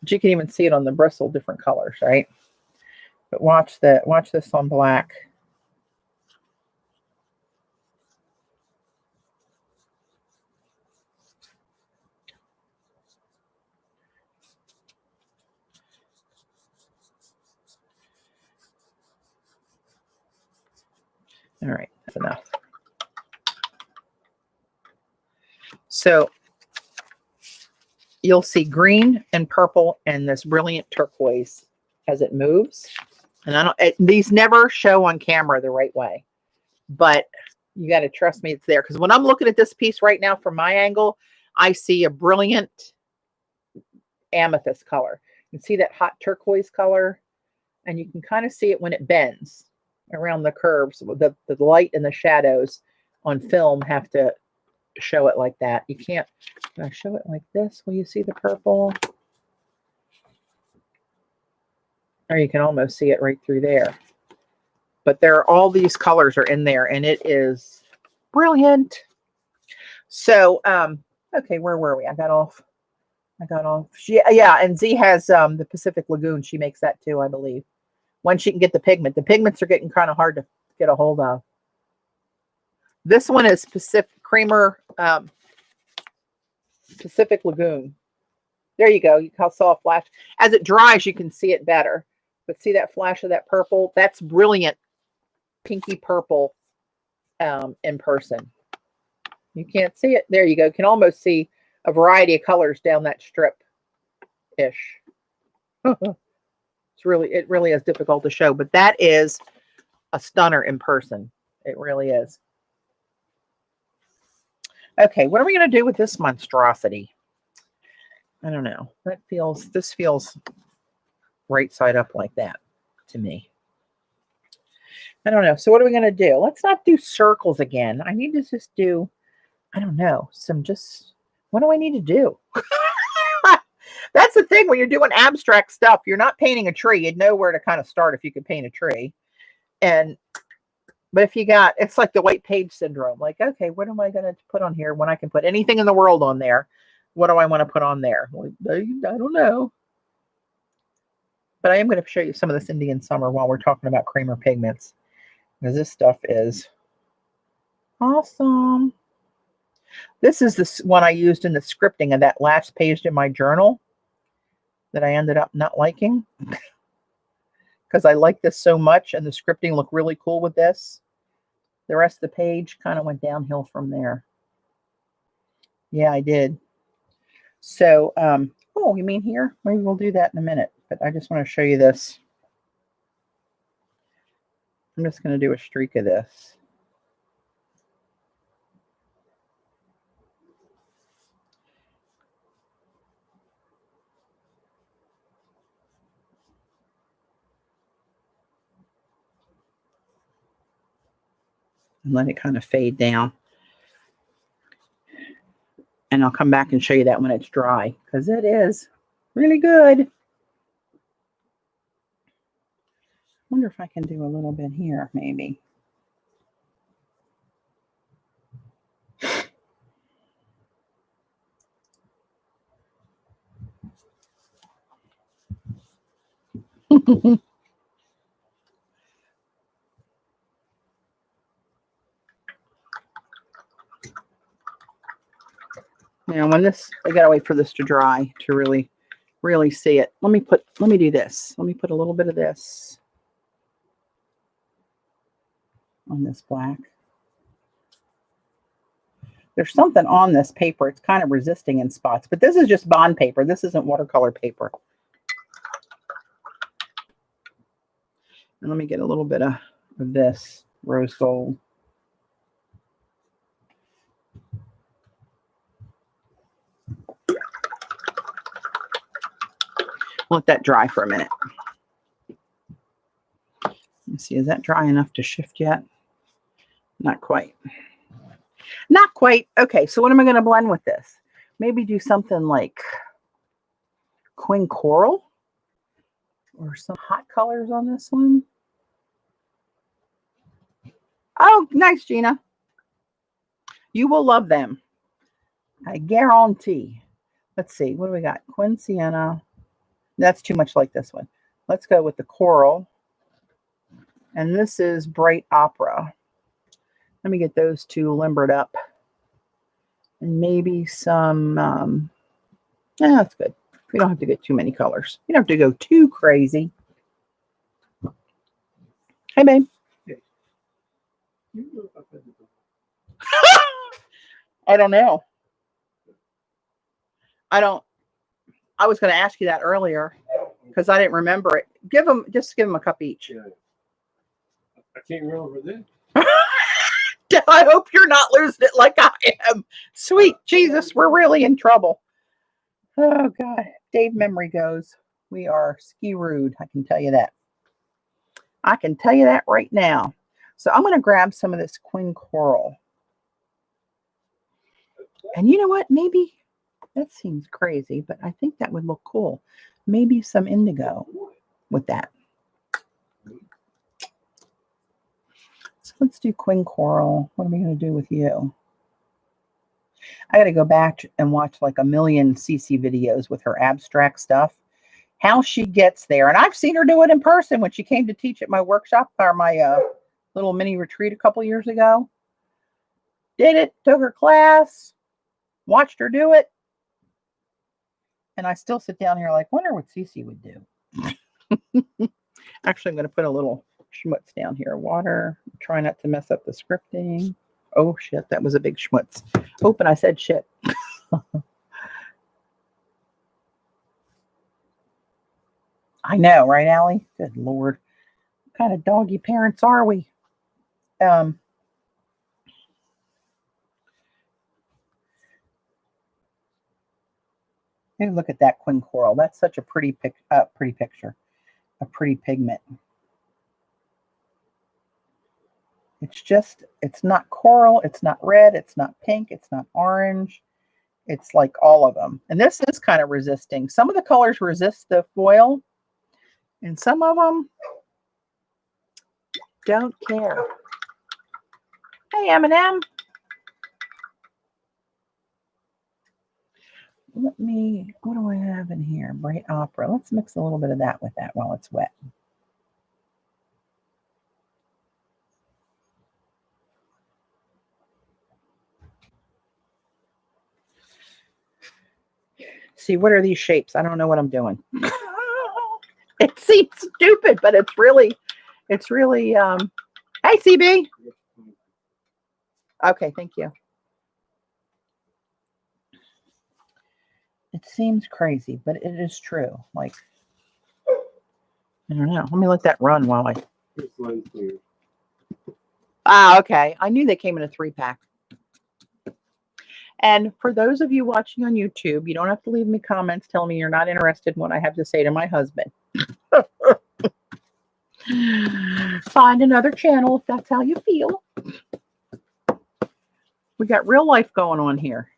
But you can even see it on the bristle, different colors, right? But watch this on black. All right, that's enough. So you'll see green and purple and this brilliant turquoise as it moves. And these never show on camera the right way, but you got to trust me, it's there. Because when I'm looking at this piece right now from my angle, I see a brilliant amethyst color. You can see that hot turquoise color, and you can kind of see it when it bends around the curves. The light and the shadows on film have to show it like that. You can't. Can I show it like this? Will you see the purple? Or you can almost see it right through there. But all these colors are in there, and it is brilliant. So, okay, where were we? I got off. Yeah, and Z has the Pacific Lagoon. She makes that too, I believe. When she can get the pigment. The pigments are getting kind of hard to get a hold of. This one is Creamer Pacific Lagoon. There you go. You saw a flash. As it dries, you can see it better. But see that flash of that purple? That's brilliant pinky purple in person. You can't see it. There you go. You can almost see a variety of colors down that strip-ish. It really is difficult to show, but that is a stunner in person. It really is. Okay, what are we going to do with this monstrosity? I don't know. This feels right side up like that to me. I don't know. So what are we going to do? Let's not do circles again. I need to just do, I don't know, what do I need to do? That's the thing when you're doing abstract stuff, you're not painting a tree. You'd know where to kind of start if you could paint a tree. But if it's like the white page syndrome. Like, okay, what am I going to put on here when I can put anything in the world on there? What do I want to put on there? Like, I don't know. But I am going to show you some of this Indian summer while we're talking about Creamer pigments. Because this stuff is awesome. This is the one I used in the scripting of that last page in my journal that I ended up not liking. Because I like this so much and the scripting looked really cool with this. The rest of the page kind of went downhill from there. Yeah, I did. So, oh, you mean here? Maybe we'll do that in a minute. But I just want to show you this. I'm just going to do a streak of this. And let it kind of fade down. And I'll come back and show you that when it's dry, because it is really good. I wonder if I can do a little bit here, maybe. Now, I gotta wait for this to dry to really, really see it. Let me do this. Let me put a little bit of this on this black. There's something on this paper. It's kind of resisting in spots, but this is just bond paper. This isn't watercolor paper. And let me get a little bit of this rose gold. Let that dry for a minute. Let me see, is that dry enough to shift yet? Not quite. Not quite. Okay, so what am I going to blend with this? Maybe do something like Queen Coral or some hot colors on this one. Oh, nice, Gina. You will love them. I guarantee. Let's see. What do we got? Quin Sienna. That's too much like this one. Let's go with the Coral. And this is Bright Opera. Let me get those two limbered up. And maybe some, that's good. We don't have to get too many colors. You don't have to go too crazy. Hey, babe. I don't know. I was going to ask you that earlier because I didn't remember it. Just give them a cup each. Yeah. I can't remember this. I hope you're not losing it like I am. Sweet Jesus, we're really in trouble. Oh, God. Dave memory goes. We are ski-rude. I can tell you that. I can tell you that right now. So I'm going to grab some of this Queen Coral. And you know what? Maybe that seems crazy, but I think that would look cool. Maybe some indigo with that. So let's do Queen Coral. What are we going to do with you? I got to go back and watch like a million CC videos with her abstract stuff. How she gets there. And I've seen her do it in person when she came to teach at my workshop or my little mini retreat a couple years ago. Did it, took her class, watched her do it. And I still sit down here like, wonder what CC would do. Actually, I'm going to put a little schmutz down here. Water. Try not to mess up the scripting. Oh, shit. That was a big schmutz. Oh, and I said shit. I know, right, Allie? Good Lord. What kind of doggy parents are we? Hey, look at that quin coral. That's such a pretty picture, a pretty pigment. It's not coral, it's not red, it's not pink, it's not orange. It's like all of them. And this is kind of resisting. Some of the colors resist the foil, and some of them don't care. Hey, M&M. What do I have in here? Bright Opera. Let's mix a little bit of that with that while it's wet. See, what are these shapes? I don't know what I'm doing. It seems stupid, but it's really, hey, CB. Okay, thank you. It seems crazy, but it is true. Like, I don't know. Let me let that run while I. Ah, okay. I knew they came in a 3-pack. And for those of you watching on YouTube, you don't have to leave me comments telling me you're not interested in what I have to say to my husband. Find another channel if that's how you feel. We got real life going on here.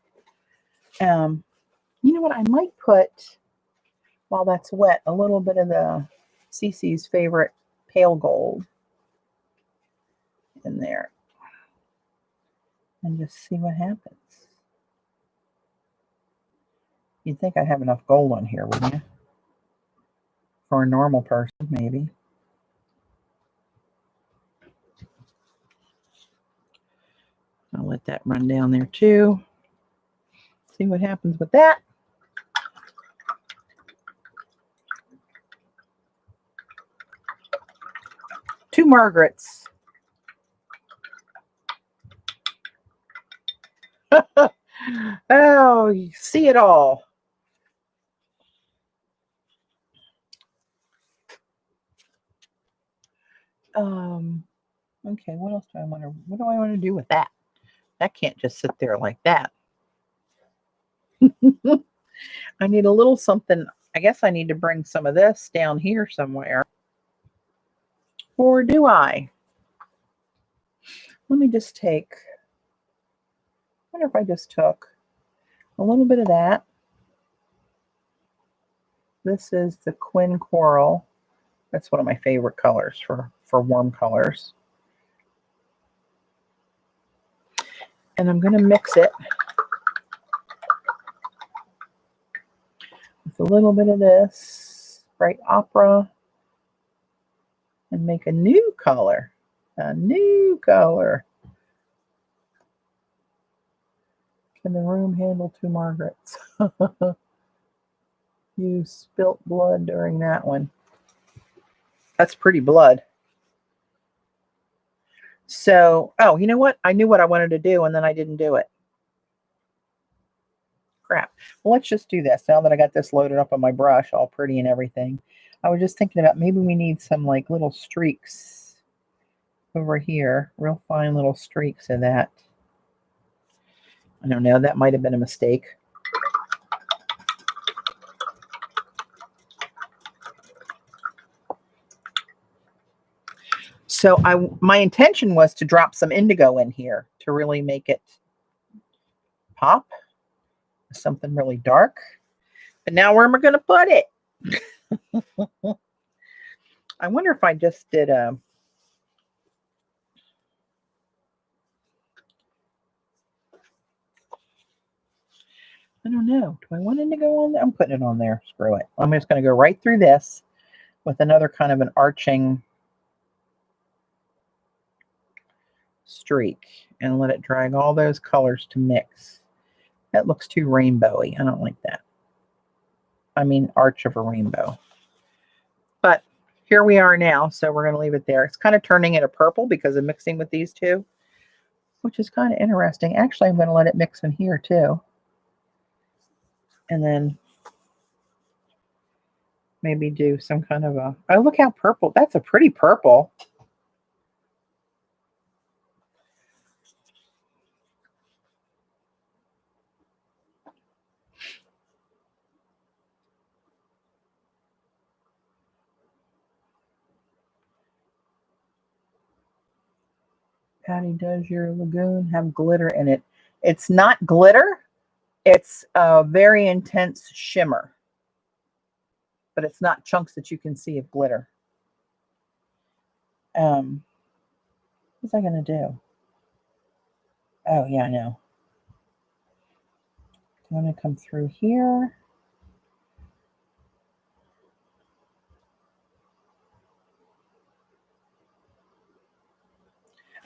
You know what? I might put, while that's wet, a little bit of the Cece's favorite pale gold in there. And just see what happens. You'd think I'd have enough gold on here, wouldn't you? For a normal person, maybe. I'll let that run down there too. See what happens with that. Two Margarets. Oh, you see it all. Okay, what else do I want to, what do I want to do with that? That can't just sit there like that. I need a little something. I guess I need to bring some of this down here somewhere. Or do I? Let me just take, I wonder if I just took a little bit of that. This is the Quin Coral. That's one of my favorite colors for warm colors. And I'm going to mix it with a little bit of this Bright Opera and make a new color. A new color. Can the room handle two Margarets? You spilt blood during that one. That's pretty blood. So, oh, you know what? I knew what I wanted to do, and then I didn't do it. Crap. Well, let's just do this. Now that I got this loaded up on my brush, all pretty and everything, I was just thinking about maybe we need some like little streaks over here. Real fine little streaks of that. I don't know. That might have been a mistake. So my intention was to drop some indigo in here to really make it pop. Something really dark. But now where am I going to put it? I wonder if I just did a... I don't know. Do I want indigo on there? I'm putting it on there. Screw it. I'm just going to go right through this with another kind of an arching streak and let it drag all those colors to mix. That looks too rainbowy. I don't like that. I mean, arch of a rainbow. But here we are now, so we're going to leave it there. It's kind of turning it a purple because of mixing with these two, which is kind of interesting. Actually, I'm going to let it mix in here too. And then maybe do some kind of a... Oh, look how purple. That's a pretty purple. Patty, does your lagoon have glitter in it? It's not glitter. It's a very intense shimmer. But it's not chunks that you can see of glitter. What's I going to do? Oh, yeah, I know. I'm going to come through here.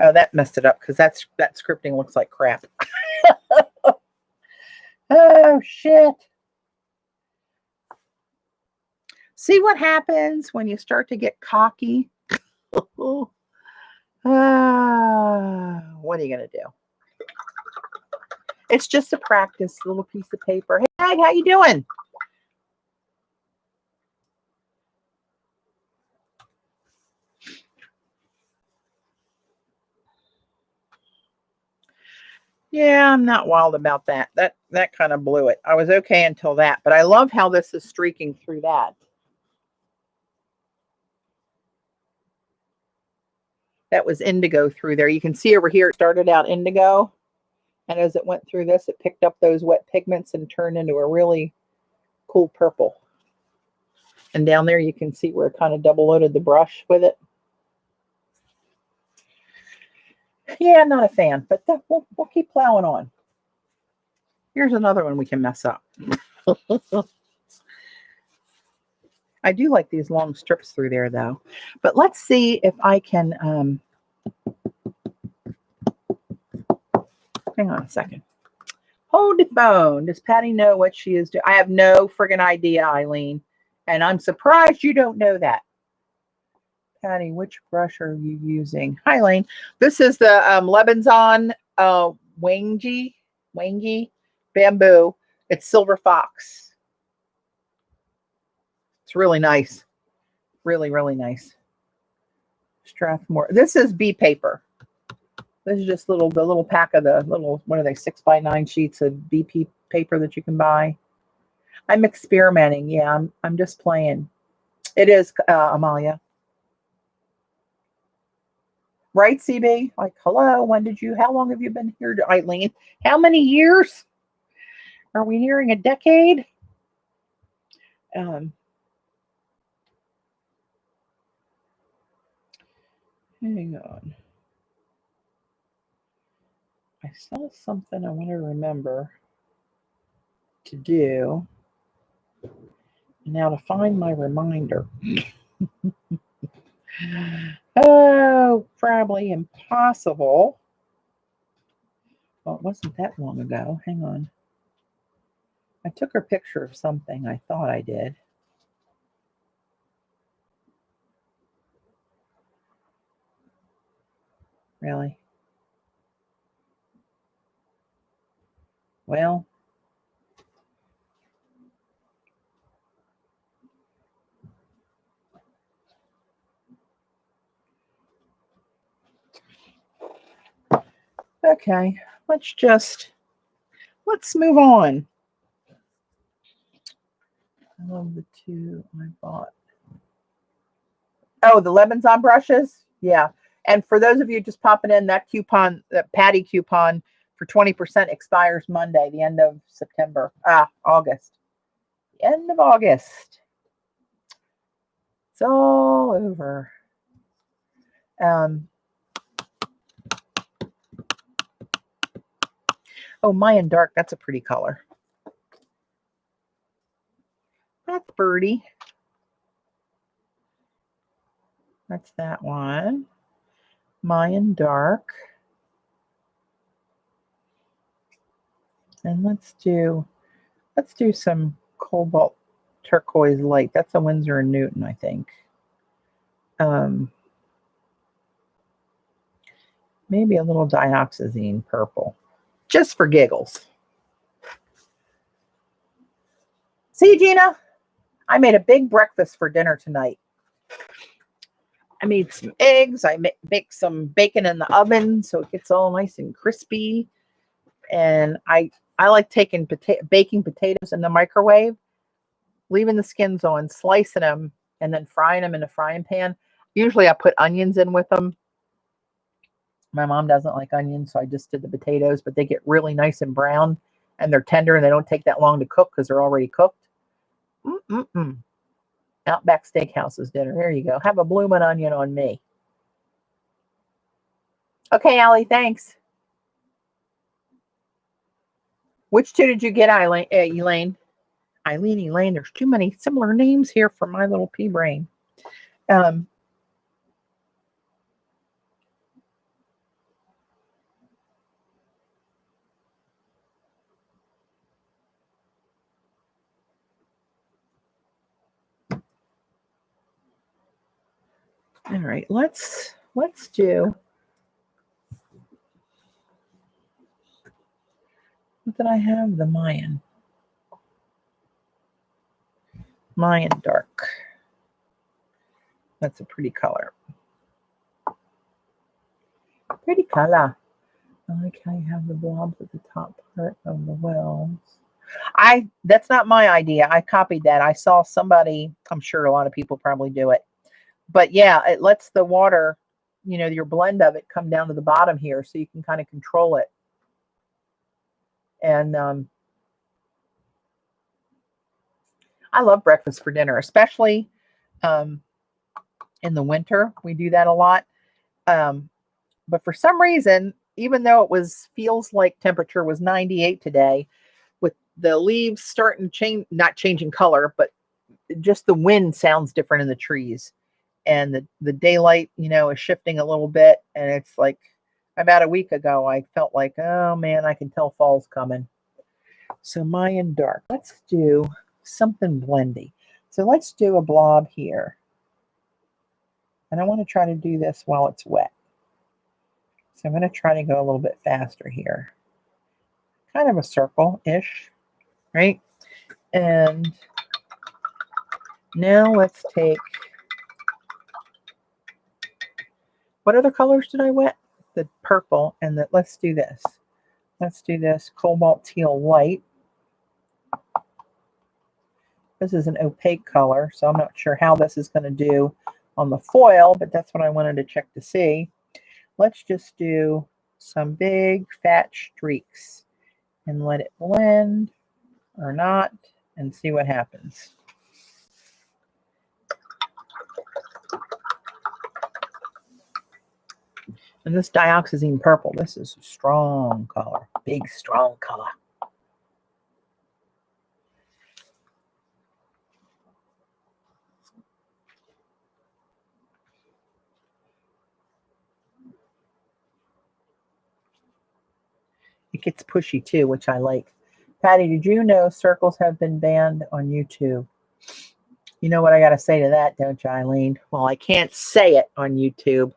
Oh, that messed it up because that scripting looks like crap. Oh, shit. See what happens when you start to get cocky? What are you going to do? It's just a practice little piece of paper. Hey, Meg, how you doing? Yeah, I'm not wild about that. That kind of blew it. I was okay until that, but I love how this is streaking through that. That was indigo through there. You can see over here it started out indigo, and as it went through this, it picked up those wet pigments and turned into a really cool purple. And down there you can see where it kind of double loaded the brush with it. Yeah, I'm not a fan, but we'll keep plowing on. Here's another one we can mess up. I do like these long strips through there, though. But let's see if I can... hang on a second. Hold the phone. Does Patty know what she is doing? I have no friggin' idea, Eileen. And I'm surprised you don't know that. Patty, which brush are you using? Hi, Eileen. This is the Lebanson Wangi Bamboo. It's Silver Fox. It's really nice. Really, really nice. Strathmore. This is B paper. This is just the little pack of the little, what are they, 6x9 sheets of BP paper that you can buy. I'm experimenting. Yeah, I'm just playing. It is, Amalia. Right, CB? Like, hello, how long have you been here, Eileen? How many years? Are we nearing a decade? Hang on. I saw something I want to remember to do. Now to find my reminder. Oh, probably impossible. Well, it wasn't that long ago. Hang on. I took her picture of something. I thought I did. Really? Well, okay. Let's move on. I love the two I bought. Oh, the Lebanson brushes? Yeah. And for those of you just popping in, that coupon, that Patty coupon for 20% expires Monday, the end of September. August. The end of August. It's all over. Oh, Mayan Dark. That's a pretty color. That's Birdie. That's that one. Mayan Dark. And let's do some Cobalt Turquoise Light. That's a Winsor and Newton, I think. Maybe a little dioxazine purple, just for giggles. See, Gina, I made a big breakfast for dinner tonight. I made some eggs. I baked some bacon in the oven so it gets all nice and crispy. And I like taking baking potatoes in the microwave, leaving the skins on, slicing them, and then frying them in a frying pan. Usually I put onions in with them. My mom doesn't like onions, so I just did the potatoes, but they get really nice and brown and they're tender and they don't take that long to cook because they're already cooked. Mm-mm-mm. Outback Steakhouse's dinner. There you go. Have a bloomin' onion on me. Okay, Allie, thanks. Which two did you get, Elaine? Elaine. There's too many similar names here for my little pea brain. All right, let's do. What did I have? The Mayan dark. That's a pretty color. Pretty color. I like how you have the blobs at the top part of the wells. That's not my idea. I copied that. I saw somebody, I'm sure a lot of people probably do it. But yeah, it lets the water, your blend of it come down to the bottom here so you can kind of control it. And I love breakfast for dinner, especially in the winter. We do that a lot. But for some reason, even though feels like temperature was 98 today, with the leaves starting to change, not changing color, but just the wind sounds different in the trees. And the daylight, is shifting a little bit. And it's like about a week ago, I felt like, oh man, I can tell fall's coming. So Mayan dark. Let's do something blendy. So let's do a blob here. And I want to try to do this while it's wet. So I'm going to try to go a little bit faster here. Kind of a circle-ish, right? And now let's take, what other colors did I wet? The purple, and let's do this. Let's do this cobalt teal white. This is an opaque color, so I'm not sure how this is going to do on the foil, but that's what I wanted to check to see. Let's just do some big fat streaks and let it blend or not and see what happens. And this dioxazine purple, this is a strong color, big, strong color. It gets pushy too, which I like. Patty, did you know circles have been banned on YouTube? You know what I got to say to that, don't you, Eileen? Well, I can't say it on YouTube.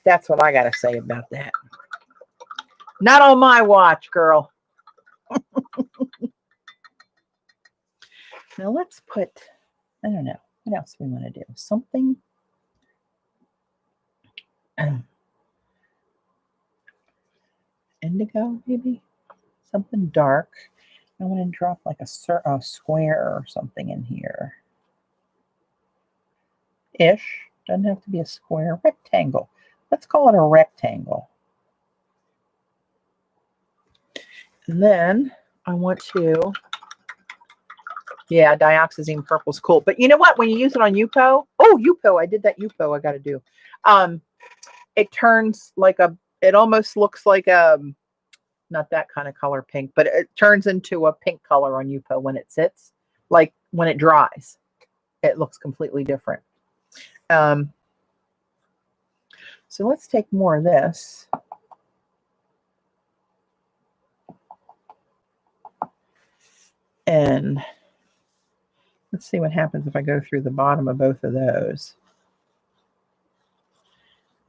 That's what I got to say about that. Not on my watch, girl. Now let's put, I don't know, what else we want to do? Something. Indigo, maybe? Something dark. I want to drop like a square or something in here. Ish. Doesn't have to be a square. Rectangle. Let's call it a rectangle. And then I want to, yeah, dioxazine purple's cool. But you know what? When you use it on yupo, yupo, I did that yupo I got to do. It turns like it almost looks like not that kind of color pink, but it turns into a pink color on yupo when it sits. Like when it dries, it looks completely different. So let's take more of this. And let's see what happens if I go through the bottom of both of those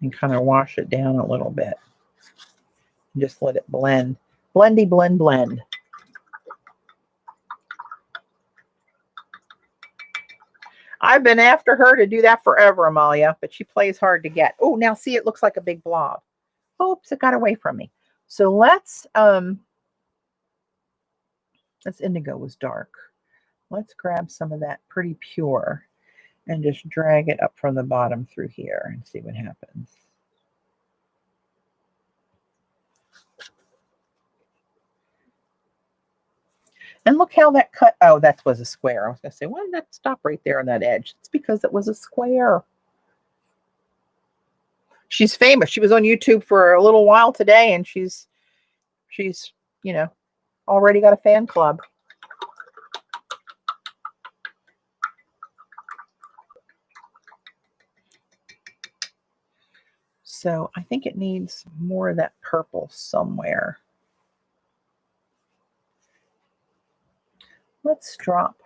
and kind of wash it down a little bit. And just let it blend. Blendy, blend, blend. I've been after her to do that forever, Amalia, but she plays hard to get. Oh, now see, it looks like a big blob. Oops, it got away from me. So let's indigo was dark. Let's grab some of that pretty pure and just drag it up from the bottom through here and see what happens. And look how that cut. Oh, that was a square. I was going to say, why did that stop right there on that edge? It's because it was a square. She's famous. She was on YouTube for a little while today, and she's, you know, already got a fan club. So I think it needs more of that purple somewhere. Let's drop.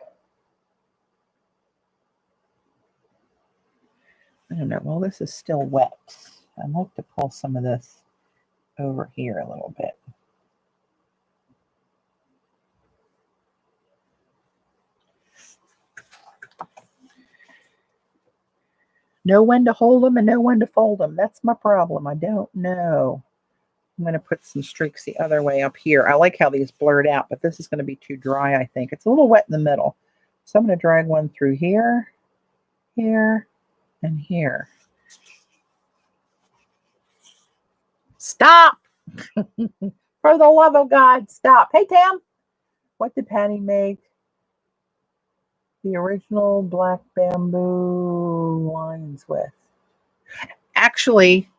I don't know. Well, this is still wet. I'd like to pull some of this over here a little bit. Know when to hold them and know when to fold them. That's my problem. I don't know. I'm going to put some streaks the other way up here. I like how these blurred out, but this is going to be too dry, I think. It's a little wet in the middle. So I'm going to drag one through here, here, and here. Stop! For the love of God, stop. Hey, Tam, what did Patty make the original black bamboo lines with? Actually,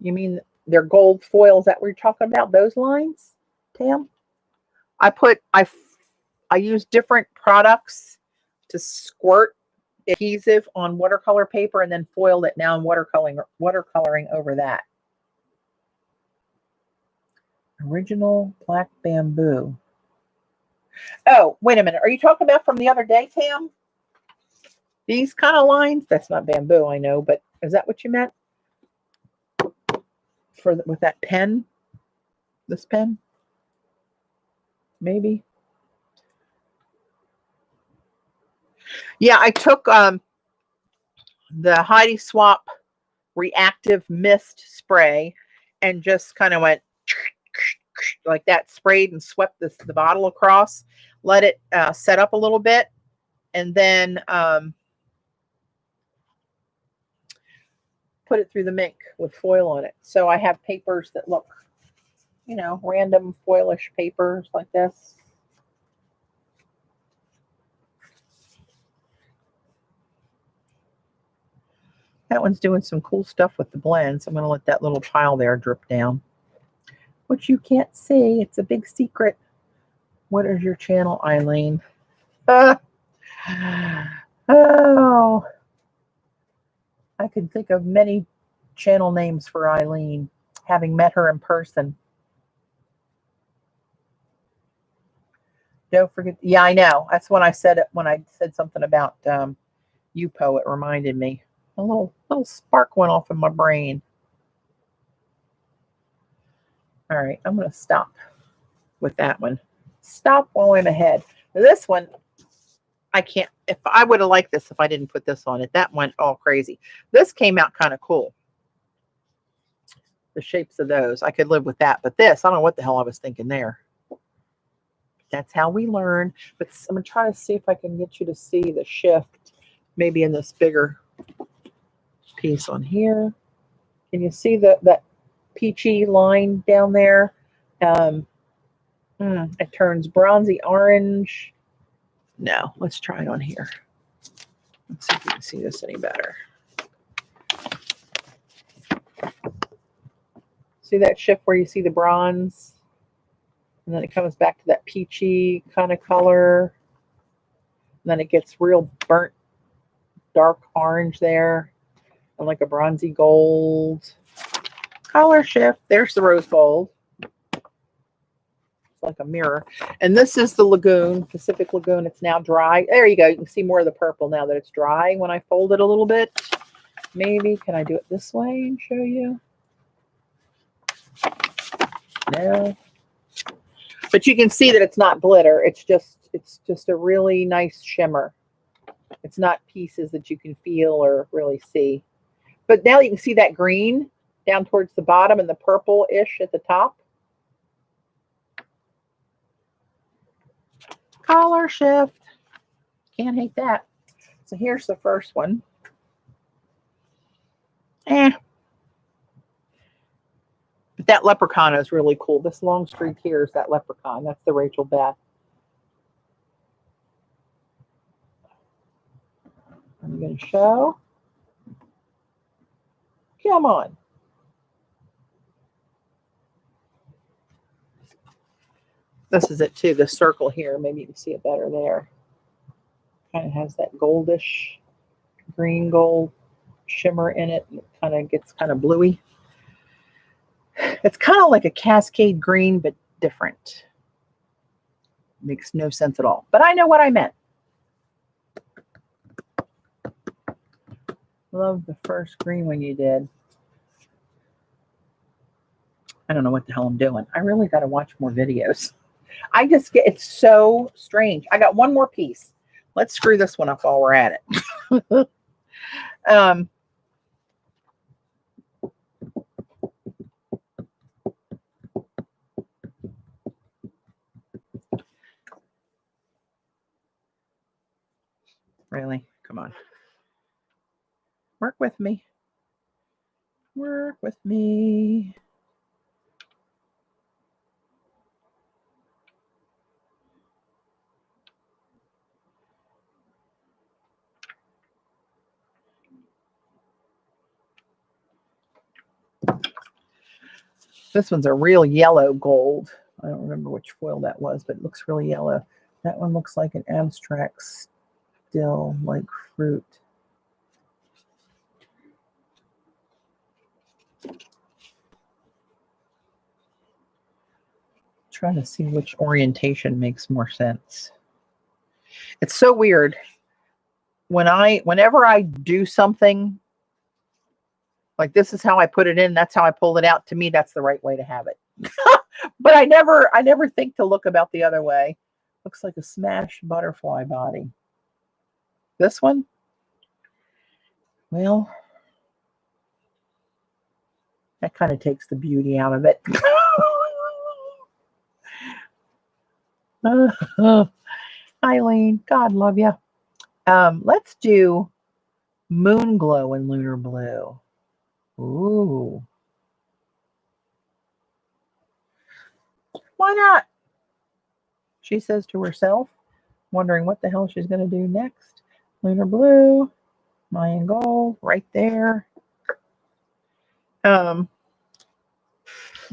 you mean they're gold foils that we're talking about, those lines, Tam? I use different products to squirt adhesive on watercolor paper and then foiled it. Now I'm watercoloring over that. Original black bamboo. Oh, wait a minute. Are you talking about from the other day, Tam? These kind of lines? That's not bamboo, I know, but is that what you meant? With that pen? This pen? Maybe. Yeah, I took the Heidi Swap reactive mist spray and just kind of went like that, sprayed and swept the bottle across, let it set up a little bit, and then put it through the mink with foil on it. So I have papers that look, you know, random foilish papers like this. That one's doing some cool stuff with the blends. I'm going to let that little pile there drip down, which you can't see. It's a big secret. What is your channel, Eileen? Oh, I could think of many channel names for Eileen, having met her in person. Don't forget. Yeah, I know. That's when I said it. When I said something about yupo, it reminded me. A little spark went off in my brain. All right, I'm going to stop with that one. Stop while I'm ahead. This one, I can't. If I would have liked this if I didn't put this on it. That went all crazy. This came out kind of cool. The shapes of those, I could live with that. But this, I don't know what the hell I was thinking there. That's how we learn. But I'm going to try to see if I can get you to see the shift maybe in this bigger piece on here. Can you see that peachy line down there? It turns bronzy orange. No, let's try it on here. Let's see if you can see this any better. See that shift where you see the bronze? And then it comes back to that peachy kind of color. And then it gets real burnt, dark orange there. And like a bronzy gold. Color shift. There's the rose gold. It's like a mirror. And this is the lagoon, Pacific Lagoon. It's now dry. There you go. You can see more of the purple now that it's dry when I fold it a little bit. Maybe. Can I do it this way and show you? No. But you can see that it's not glitter. It's just a really nice shimmer. It's not pieces that you can feel or really see. But now you can see that green down towards the bottom and the purple-ish at the top. Color shift. Can't hate that. So here's the first one. But that leprechaun is really cool. This long streak here is that leprechaun. That's the Rachel Beth. Are you going to show? Come on. This is it too, the circle here. Maybe you can see it better there. Kind of has that goldish, green gold shimmer in it. It kind of gets kind of bluey. It's kind of like a Cascade green, but different. Makes no sense at all. But I know what I meant. Love the first green one you did. I don't know what the hell I'm doing. I really got to watch more videos. I just get, it's so strange. I got one more piece. Let's screw this one up while we're at it. Really? Come on. Work with me. Work with me. This one's a real yellow gold. I don't remember which foil that was, but it looks really yellow. That one looks like an abstract still, like fruit. Trying to see which orientation makes more sense. It's so weird. Whenever I do something, like this is how I put it in, that's how I pull it out. To me, that's the right way to have it. But I never think to look about the other way. Looks like a smashed butterfly body. This one? Well, that kind of takes the beauty out of it. Eileen, God love you. Let's do Moon Glow and Lunar Blue. Ooh. Why not? She says to herself, wondering what the hell she's going to do next. Lunar Blue, Mayan Gold, right there. What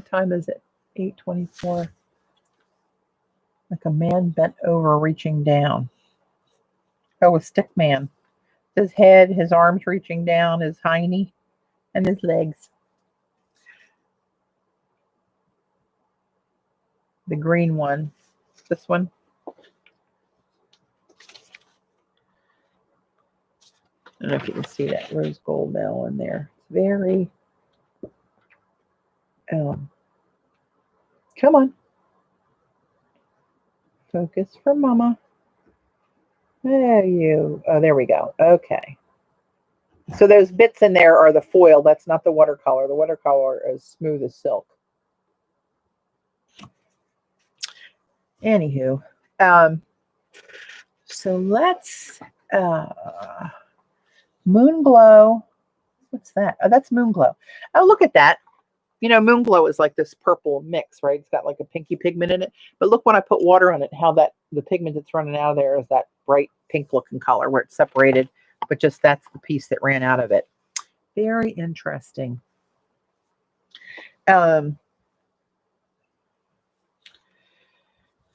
time is it? 8:24. Like a man bent over, reaching down. Oh, a stick man. His head, his arms reaching down, his hiney, and his legs. The green one. This one. I don't know if you can see that rose gold now in there. It's very, come on. Focus for mama. There we go. Okay. So those bits in there are the foil. That's not the watercolor. The watercolor is smooth as silk. Anywho, so let's Moon Glow. What's that? Oh, that's Moon Glow. Oh, look at that. You know, Moon Glow is like this purple mix, right? It's got like a pinky pigment in it. But look when I put water on it, how the pigment that's running out of there is that bright pink looking color where it's separated, but just that's the piece that ran out of it. Very interesting. All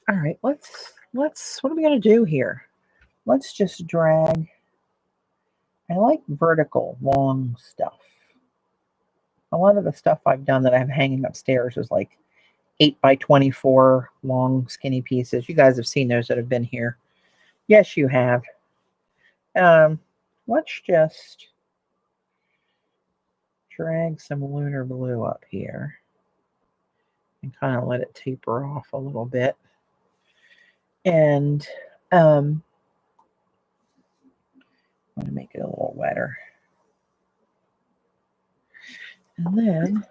right, let's what are we going to do here? Let's just drag. I like vertical long stuff. A lot of the stuff I've done that I have hanging upstairs is like 8x24 long skinny pieces. You guys have seen those that have been here. Yes, you have. Let's just drag some lunar blue up here and kind of let it taper off a little bit. And I'm going to make it a little wetter. And then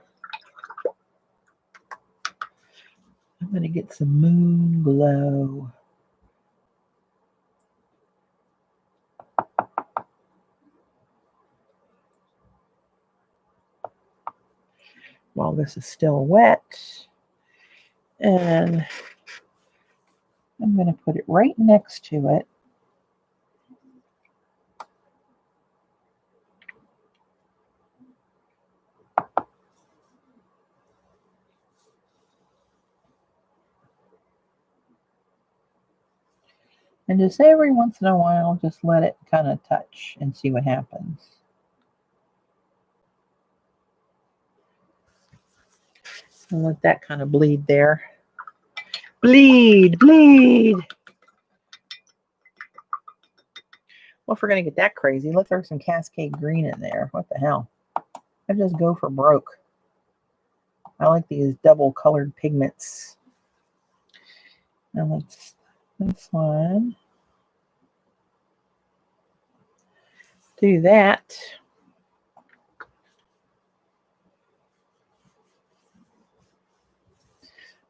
I'm going to get some Moon Glow. While this is still wet. And I'm going to put it right next to it. And just every once in a while, just let it kind of touch and see what happens. And let that kind of bleed there. Bleed, bleed. Well, if we're going to get that crazy, let's throw some Cascade Green in there. What the hell? I just go for broke. I like these double colored pigments. Now let's this one. Do that.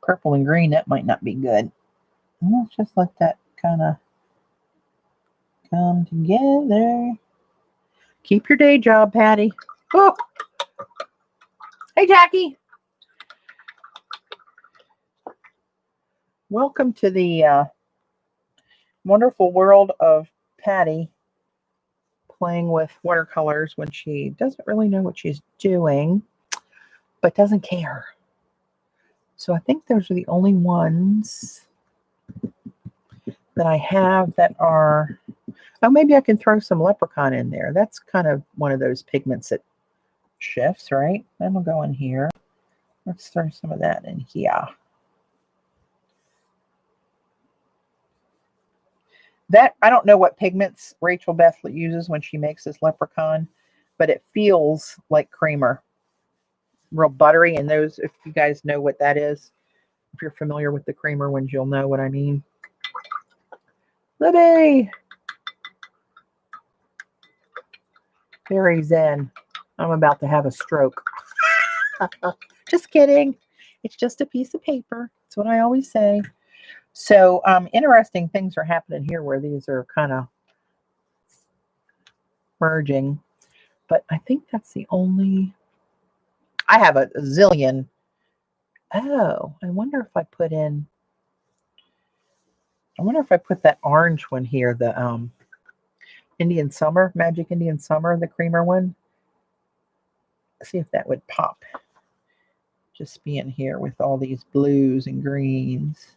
Purple and green, that might not be good. Let's just let that kind of come together. Keep your day job, Patty. Oh. Hey, Jackie. Welcome to the wonderful world of Patty playing with watercolors when she doesn't really know what she's doing, but doesn't care. So I think those are the only ones that I have that are... Oh, maybe I can throw some Leprechaun in there. That's kind of one of those pigments that shifts, right? That'll go in here. Let's throw some of that in here. That, I don't know what pigments Rachel Beth uses when she makes this Leprechaun, but it feels like creamer. Real buttery. And those, if you guys know what that is, if you're familiar with the creamer ones, you'll know what I mean. Libby! Very zen. I'm about to have a stroke. Just kidding. It's just a piece of paper. That's what I always say. So interesting things are happening here where these are kind of merging. But I think that's the only... I have a zillion. Oh, I wonder if I put in... I wonder if I put that orange one here, the Indian Summer, Magic Indian Summer, the creamer one. See if that would pop. Just being here with all these blues and greens.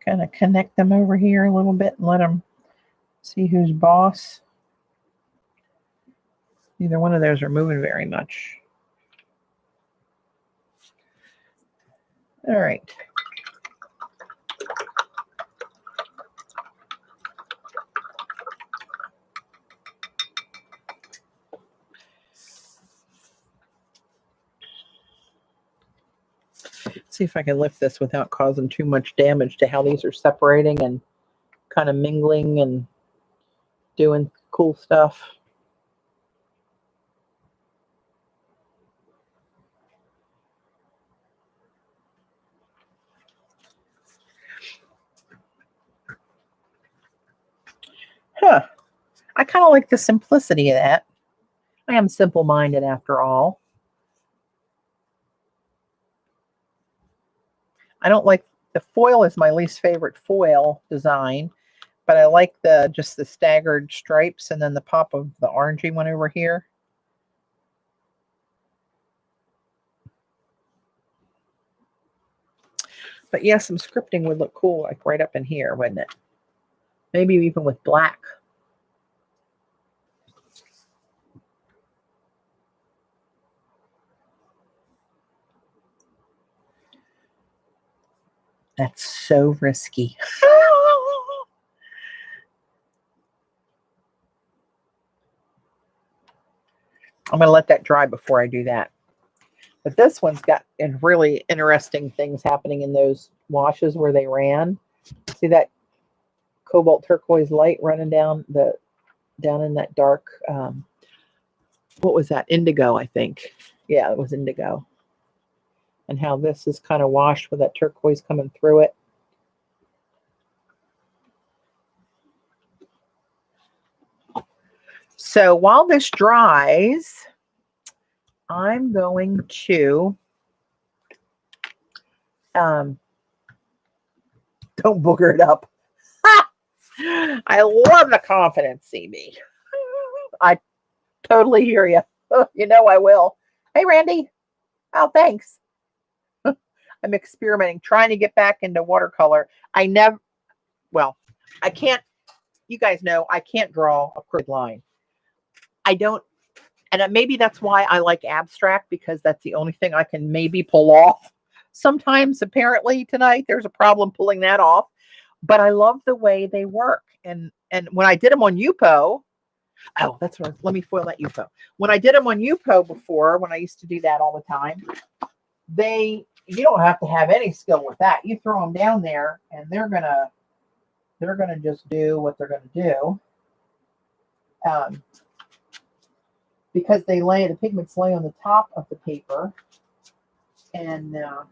Kind of connect them over here a little bit and let them see who's boss. Neither one of those are moving very much. All right. See if I can lift this without causing too much damage to how these are separating and kind of mingling and doing cool stuff. Huh. I kind of like the simplicity of that. I am simple-minded after all. I don't like... The foil is my least favorite foil design, but I like just the staggered stripes and then the pop of the orangey one over here. But yeah, some scripting would look cool, like right up in here, wouldn't it? Maybe even with black. That's so risky. I'm going to let that dry before I do that. But this one's got really interesting things happening in those washes where they ran. See that cobalt turquoise light running down in that dark, what was that? Indigo, I think. Yeah, it was indigo. And how this is kind of washed with that turquoise coming through it. So while this dries, I'm going to don't booger it up. I love the confidence, CB. I totally hear you. You know I will. Hey, Randy. Oh, thanks. I'm experimenting, trying to get back into watercolor. Well, I can't, you guys know, I can't draw a crooked line. I don't, and maybe that's why I like abstract, because that's the only thing I can maybe pull off. Sometimes, apparently, tonight there's a problem pulling that off, but I love the way they work. And when I did them on yupo, oh, that's what. Let me foil that yupo. When I did them on yupo before, when I used to do that all the time, you don't have to have any skill with that. You throw them down there, and they're gonna just do what they're gonna do, because the pigments lay on the top of the paper. And all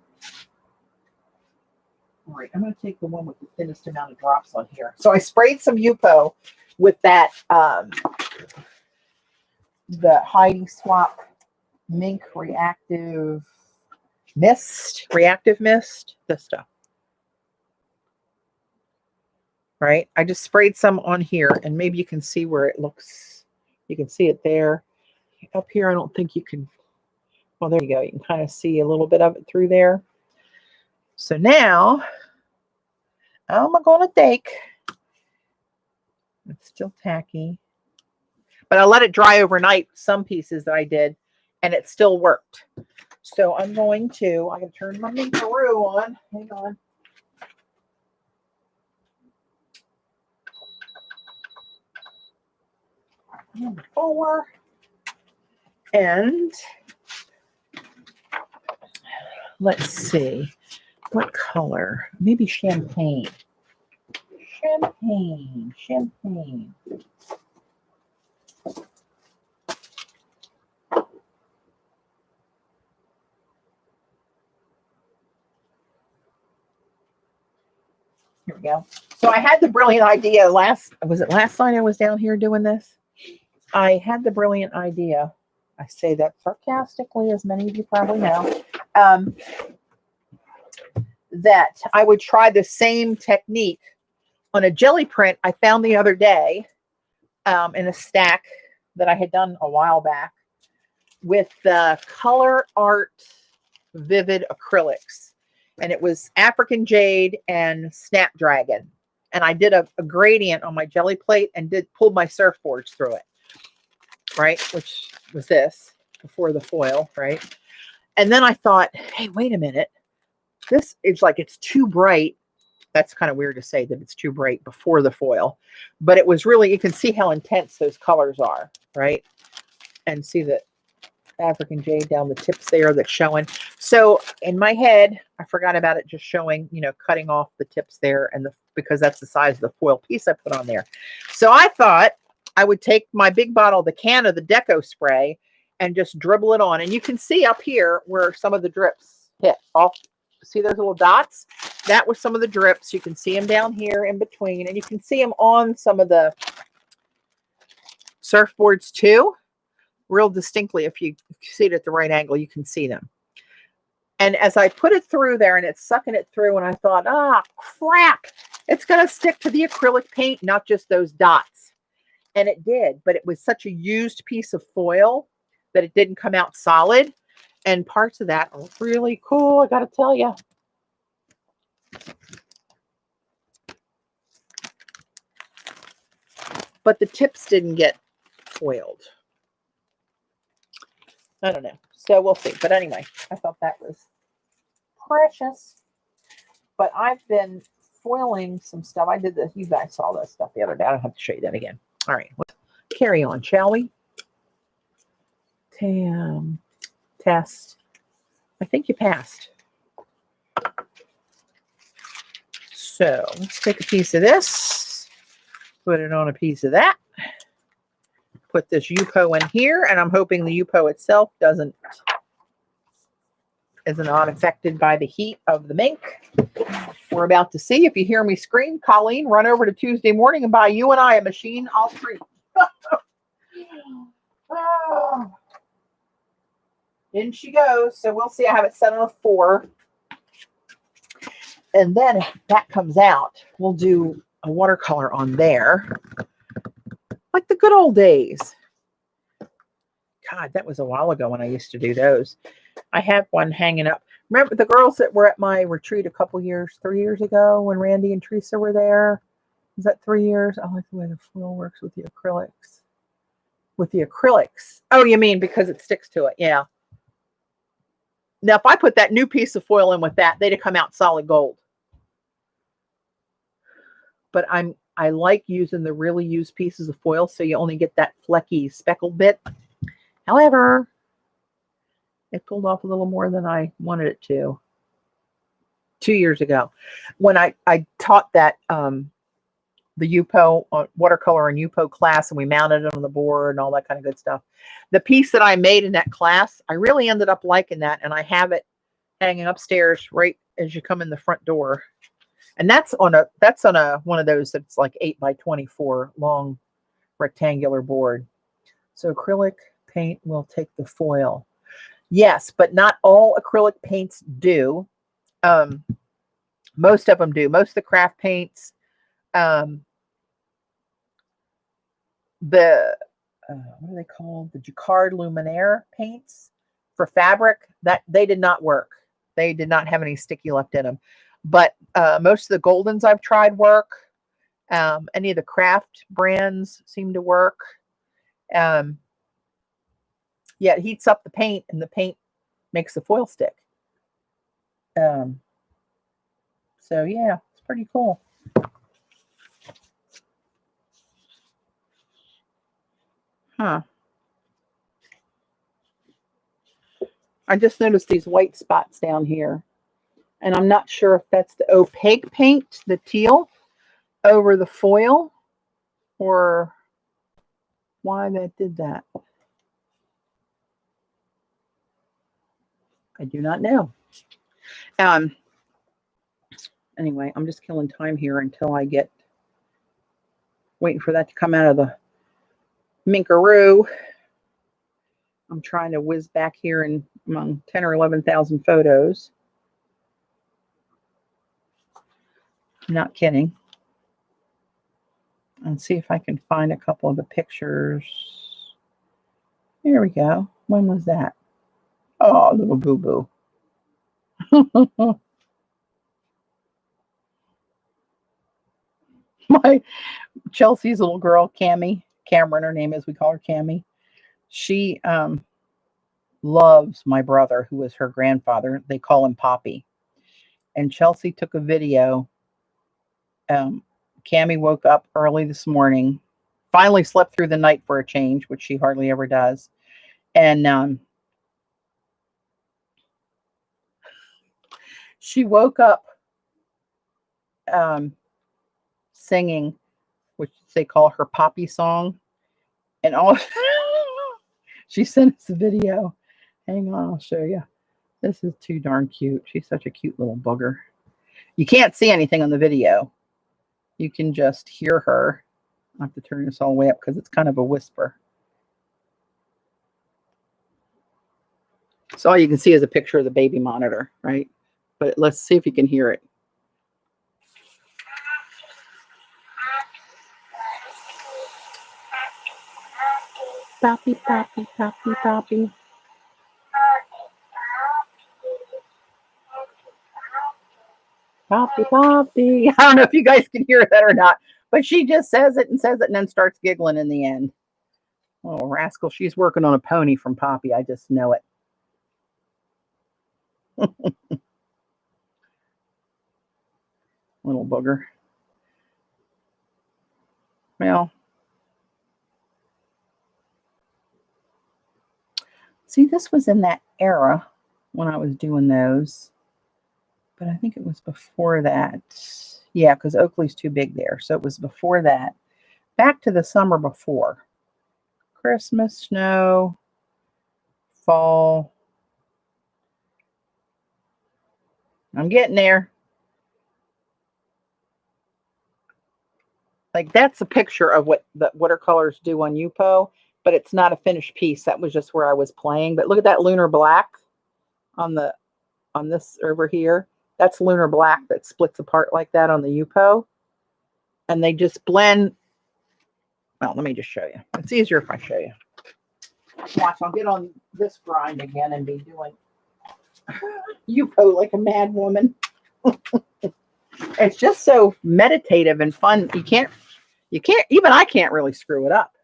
right, I'm gonna take the one with the thinnest amount of drops on here. So I sprayed some yupo with that the Heidi Swap Mink Reactive Mist, this stuff. Right? I just sprayed some on here, and maybe you can see where it looks. You can see it there. Up here, I don't think you can. Well, there you go. You can kind of see a little bit of it through there. So now, I'm going to take, it's still tacky, but I let it dry overnight, some pieces that I did, and it still worked. So I'm going to turn my Minkaroo on. Hang on. Number 4. And let's see. What color? Maybe champagne. Champagne. Here we go. So I had the brilliant idea last night I was down here doing this? I had the brilliant idea. I say that sarcastically, as many of you probably know, that I would try the same technique on a jelly print I found the other day in a stack that I had done a while back with the Color Art Vivid acrylics. And it was African Jade and Snapdragon. And I did a gradient on my jelly plate and pulled my surfboards through it, right? Which was this before the foil, right? And then I thought, hey, wait a minute. This is like, it's too bright. That's kind of weird to say that it's too bright before the foil, but it was really, you can see how intense those colors are, right? And see the African Jade down the tips there that's showing. So in my head, I forgot about it just showing, cutting off the tips there, and because that's the size of the foil piece I put on there. So I thought I would take my big bottle, the can of the Deco spray, and just dribble it on. And you can see up here where some of the drips hit. See those little dots? That was some of the drips. You can see them down here in between, and you can see them on some of the surfboards too, real distinctly. If you see it at the right angle, you can see them. And as I put it through there, and it's sucking it through, and I thought, crap, it's going to stick to the acrylic paint, not just those dots. And it did, but it was such a used piece of foil that it didn't come out solid. And parts of that are really cool, I got to tell you. But the tips didn't get foiled. I don't know. So we'll see. But anyway, I thought that was precious. But I've been foiling some stuff. I did this. You guys saw this stuff the other day. I don't have to show you that again. All right. Let's carry on, shall we? Test. I think you passed. So let's take a piece of this, put it on a piece of that, put this yupo in here, and I'm hoping the yupo itself isn't not affected by the heat of the mink. We're about to see. If you hear me scream, Colleen, run over to Tuesday morning and buy you and I a machine. I'll treat. Oh. In she goes. So we'll see. I have it set on a 4. And then if that comes out, we'll do a watercolor on there, like the good old days. God, that was a while ago when I used to do those. I have one hanging up. Remember the girls that were at my retreat a couple years, 3 years ago when Randy and Teresa were there? Is that 3 years? I like the way the foil works with the acrylics. With the acrylics. Oh, you mean because it sticks to it. Yeah. Now, if I put that new piece of foil in with that, they'd have come out solid gold. But I like using the really used pieces of foil so you only get that flecky speckled bit. However, it pulled off a little more than I wanted it to 2 years ago. When I taught that the yupo watercolor and yupo class, and we mounted it on the board and all that kind of good stuff. The piece that I made in that class, I really ended up liking that, and I have it hanging upstairs right as you come in the front door. And that's on a one of those that's like 8x24 long rectangular board. So acrylic paint will take the foil. Yes, but not all acrylic paints do. Most of them do. Most of the craft paints, the what are they called? The Jacquard Luminaire paints for fabric, that they did not work. They did not have any sticky left in them. But most of the Goldens I've tried work. Any of the craft brands seem to work. Yeah, it heats up the paint, and the paint makes the foil stick. So yeah, it's pretty cool. Huh. I just noticed these white spots down here. And I'm not sure if that's the opaque paint, the teal, over the foil, or why that did that. I do not know. Anyway, I'm just killing time here until I get waiting for that to come out of the minkaroo. I'm trying to whiz back here in among 10 or 11,000 photos. I'm not kidding. And see if I can find a couple of the pictures. Here we go. When was that? Oh, little boo-boo. My Chelsea's little girl, Cameron, her name is, we call her Cammy. She loves my brother, who is her grandfather. They call him Poppy. And Chelsea took a video. Cammy woke up early this morning, finally slept through the night for a change, which she hardly ever does. And she woke up singing, which they call her Poppy song. And all she sent us a video. Hang on, I'll show you. This is too darn cute. She's such a cute little booger. You can't see anything on the video. You can just hear her. I have to turn this all the way up because it's kind of a whisper. So all you can see is a picture of the baby monitor, right? But let's see if you can hear it. Poppy, Poppy, Poppy, Poppy. Poppy, Poppy. I don't know if you guys can hear that or not, but she just says it and then starts giggling in the end. Oh, rascal. She's working on a pony from Poppy. I just know it. Little booger. Well, see, this was in that era when I was doing those, but I think it was before that. Yeah, because Oakley's too big there, so it was before that. Back to the summer before. Christmas, snow, fall. I'm getting there. Like, that's a picture of what the watercolors do on Yupo, but it's not a finished piece. That was just where I was playing. But look at that lunar black on this over here. That's lunar black that splits apart like that on the Yupo. and they just blend. Well, let me just show you. It's easier if I show you. Watch, I'll get on this grind again and be doing yupo like a mad woman. It's just so meditative and fun. Even I can't really screw it up.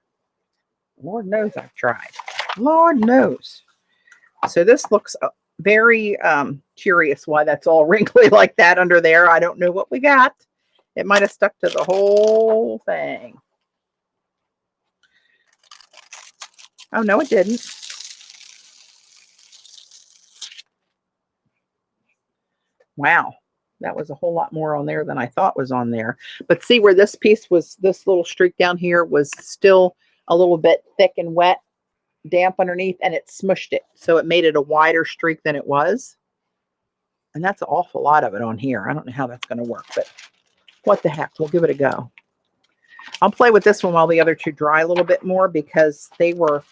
Lord knows I've tried. Lord knows. So this looks very curious why that's all wrinkly like that under there. I don't know what we got. It might have stuck to the whole thing. Oh, no, it didn't. Wow. That was a whole lot more on there than I thought was on there. But see where this piece was, this little streak down here was still a little bit thick and wet, damp underneath, and it smushed it. So it made it a wider streak than it was. And that's an awful lot of it on here. I don't know how that's going to work, but what the heck? We'll give it a go. I'll play with this one while the other two dry a little bit more because they were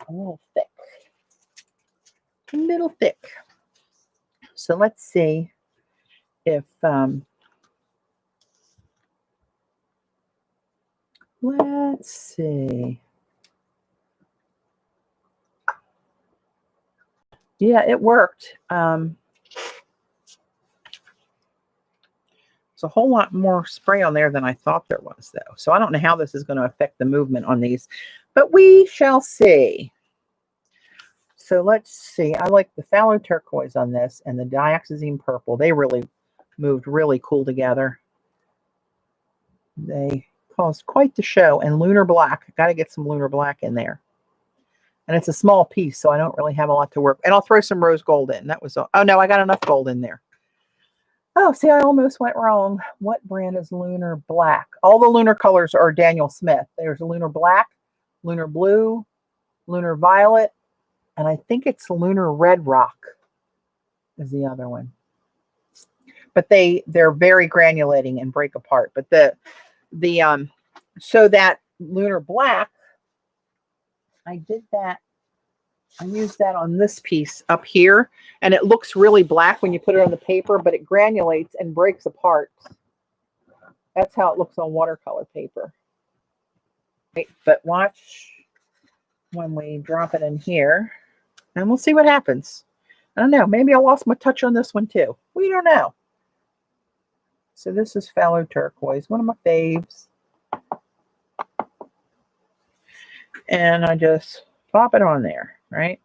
a little thick. A little thick. So let's see if let's see. Yeah, it worked. There's a whole lot more spray on there than I thought there was, though. So I don't know how this is going to affect the movement on these, but we shall see. So let's see. I like the phthalo turquoise on this and the dioxazine purple. They really moved really cool together. They caused quite the show. And lunar black. Got to get some lunar black in there. And it's a small piece, so I don't really have a lot to work. And I'll throw some rose gold in. That was all. Oh, no, I got enough gold in there. Oh, see, I almost went wrong. What brand is lunar black? All the lunar colors are Daniel Smith. There's lunar black, lunar blue, lunar violet, and I think it's lunar red rock is the other one. But they're very granulating and break apart. But so that lunar black, I did that. I used that on this piece up here, and it looks really black when you put it on the paper, but it granulates and breaks apart. That's how it looks on watercolor paper. Right, but watch when we drop it in here, and we'll see what happens. I don't know. Maybe I lost my touch on this one too. We don't know. So this is phthalo turquoise, one of my faves. And I just pop it on there, right?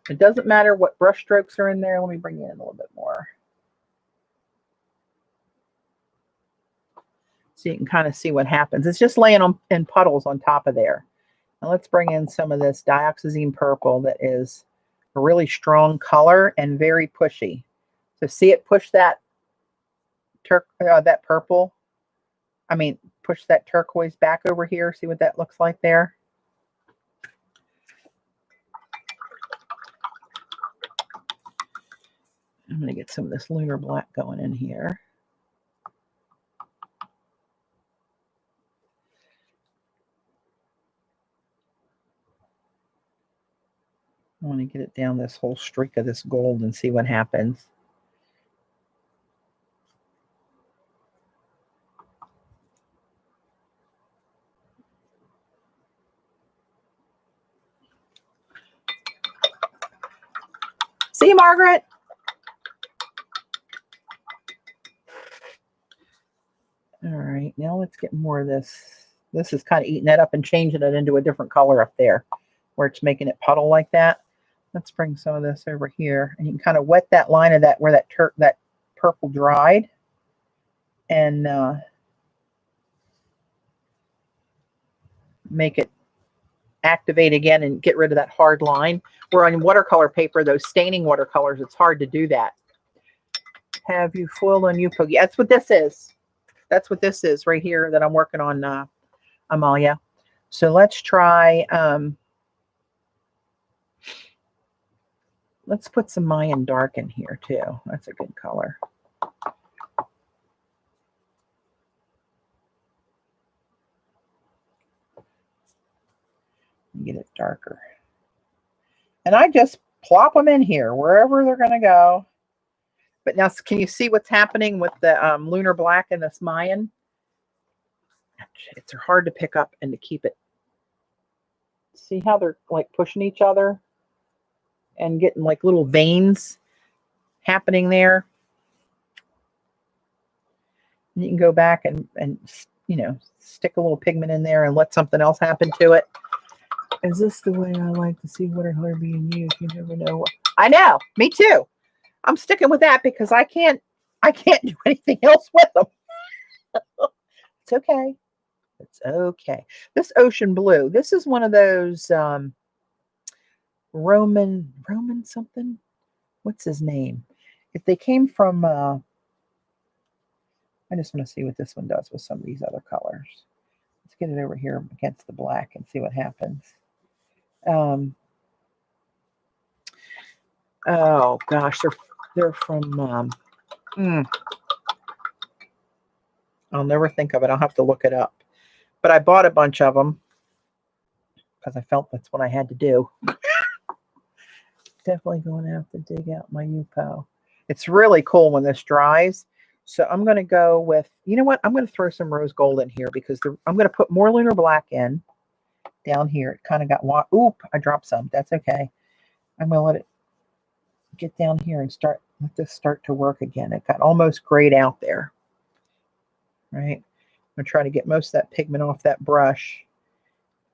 It doesn't matter what brush strokes are in there. Let me bring it in a little bit more. So you can kind of see what happens. It's just laying in puddles on top of there. Now let's bring in some of this dioxazine purple that is a really strong color and very pushy. So see it push that purple. I mean, push that turquoise back over here. See what that looks like there? I'm going to get some of this lunar black going in here. I want to get it down this whole streak of this gold and see what happens. See you, Margaret. All right, now let's get more of this. This is kind of eating that up and changing it into a different color up there where it's making it puddle like that. Let's bring some of this over here, and you can kind of wet that line of that where that purple dried, and make it activate again and get rid of that hard line. Where on watercolor paper, those staining watercolors, it's hard to do that. Have you foiled on yupo? Yeah, that's what this is. That's what this is right here that I'm working on, Amalia. So let's try, let's put some Mayan dark in here too. That's a good color. Get it darker. And I just plop them in here, wherever they're going to go. But now, can you see what's happening with the lunar black and this Mayan? It's hard to pick up and to keep it. See how they're like pushing each other and getting like little veins happening there? And you can go back and you know, stick a little pigment in there and let something else happen to it. Is this the way I like to see watercolor being used? You never know. I know, me too. I'm sticking with that because I can't do anything else with them. It's okay. It's okay. This ocean blue, this is one of those Roman something. What's his name? If they came from, I just want to see what this one does with some of these other colors. Let's get it over here against the black and see what happens. Oh gosh, they're from. I'll never think of it. I'll have to look it up. But I bought a bunch of them because I felt that's what I had to do. Definitely going to have to dig out my yupo. It's really cool when this dries. So I'm going to go with, you know what? I'm going to throw some rose gold in here because I'm going to put more lunar black in down here. It kind of got, oop, I dropped some. That's okay. I'm going to let it get down here and let this start to work again. It got almost grayed out there. Right? I'm going to try to get most of that pigment off that brush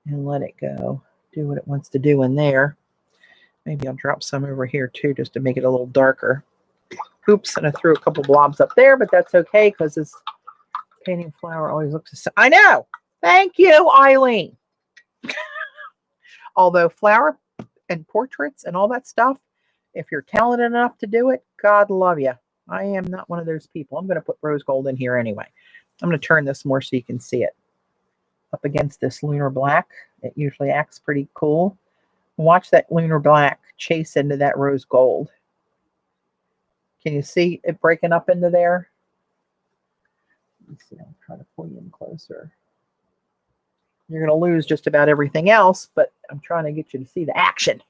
and let it go. Do what it wants to do in there. Maybe I'll drop some over here too, just to make it a little darker. Oops, and I threw a couple blobs up there, but that's okay because this painting flower always looks the same. I know. Thank you, Eileen. Although flower and portraits and all that stuff, if you're talented enough to do it, God love you. I am not one of those people. I'm going to put rose gold in here anyway. I'm going to turn this more so you can see it. Up against this lunar black, it usually acts pretty cool. Watch that lunar black chase into that rose gold. Can you see it breaking up into there? Let me see. I'll try to pull you in closer. You're going to lose just about everything else, but I'm trying to get you to see the action.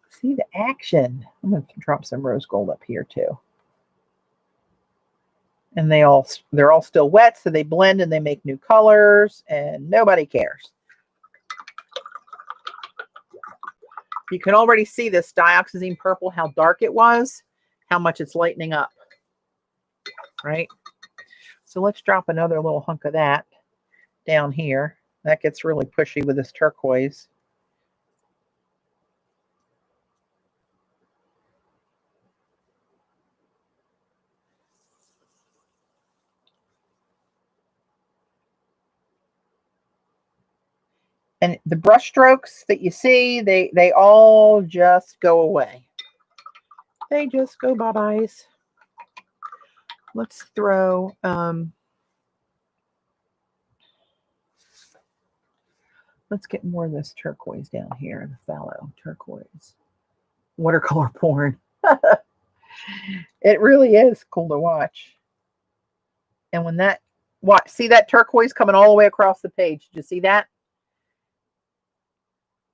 See the action. I'm going to drop some rose gold up here too. And they're all still wet, so they blend and they make new colors, and nobody cares. You can already see this dioxazine purple, how dark it was, how much it's lightening up, right? So let's drop another little hunk of that down here. That gets really pushy with this turquoise. And the brush strokes that you see, they all just go away. They just go bye-byes. Let's throw, let's get more of this turquoise down here, the phthalo turquoise. Watercolor porn. It really is cool to watch. And when see that turquoise coming all the way across the page? Did you see that?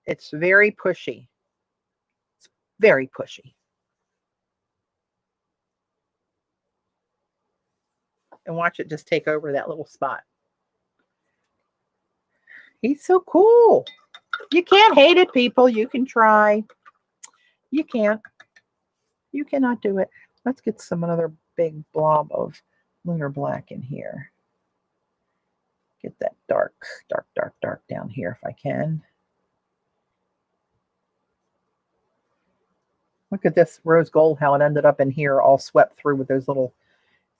It's very pushy. It's very pushy. And watch it just take over that little spot. He's so cool. You can't hate it, people. You can try. You can't. You cannot do it. Let's get another big blob of lunar black in here. Get that dark down here if I can. Look at this rose gold, how it ended up in here all swept through with those little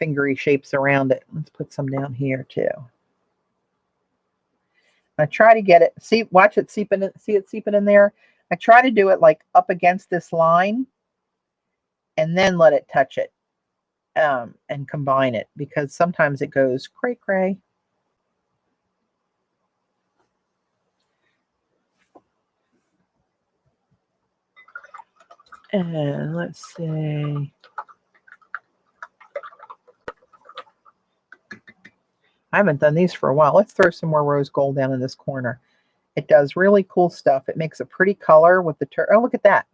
fingery shapes around it. Let's put some down here too. I try to get it, watch it seeping in, see it seeping in there? I try to do it like up against this line and then let it touch it and combine it, because sometimes it goes cray cray. And let's see. I haven't done these for a while. Let's throw some more rose gold down in this corner It does really cool stuff. It makes a pretty color with the oh, look at that.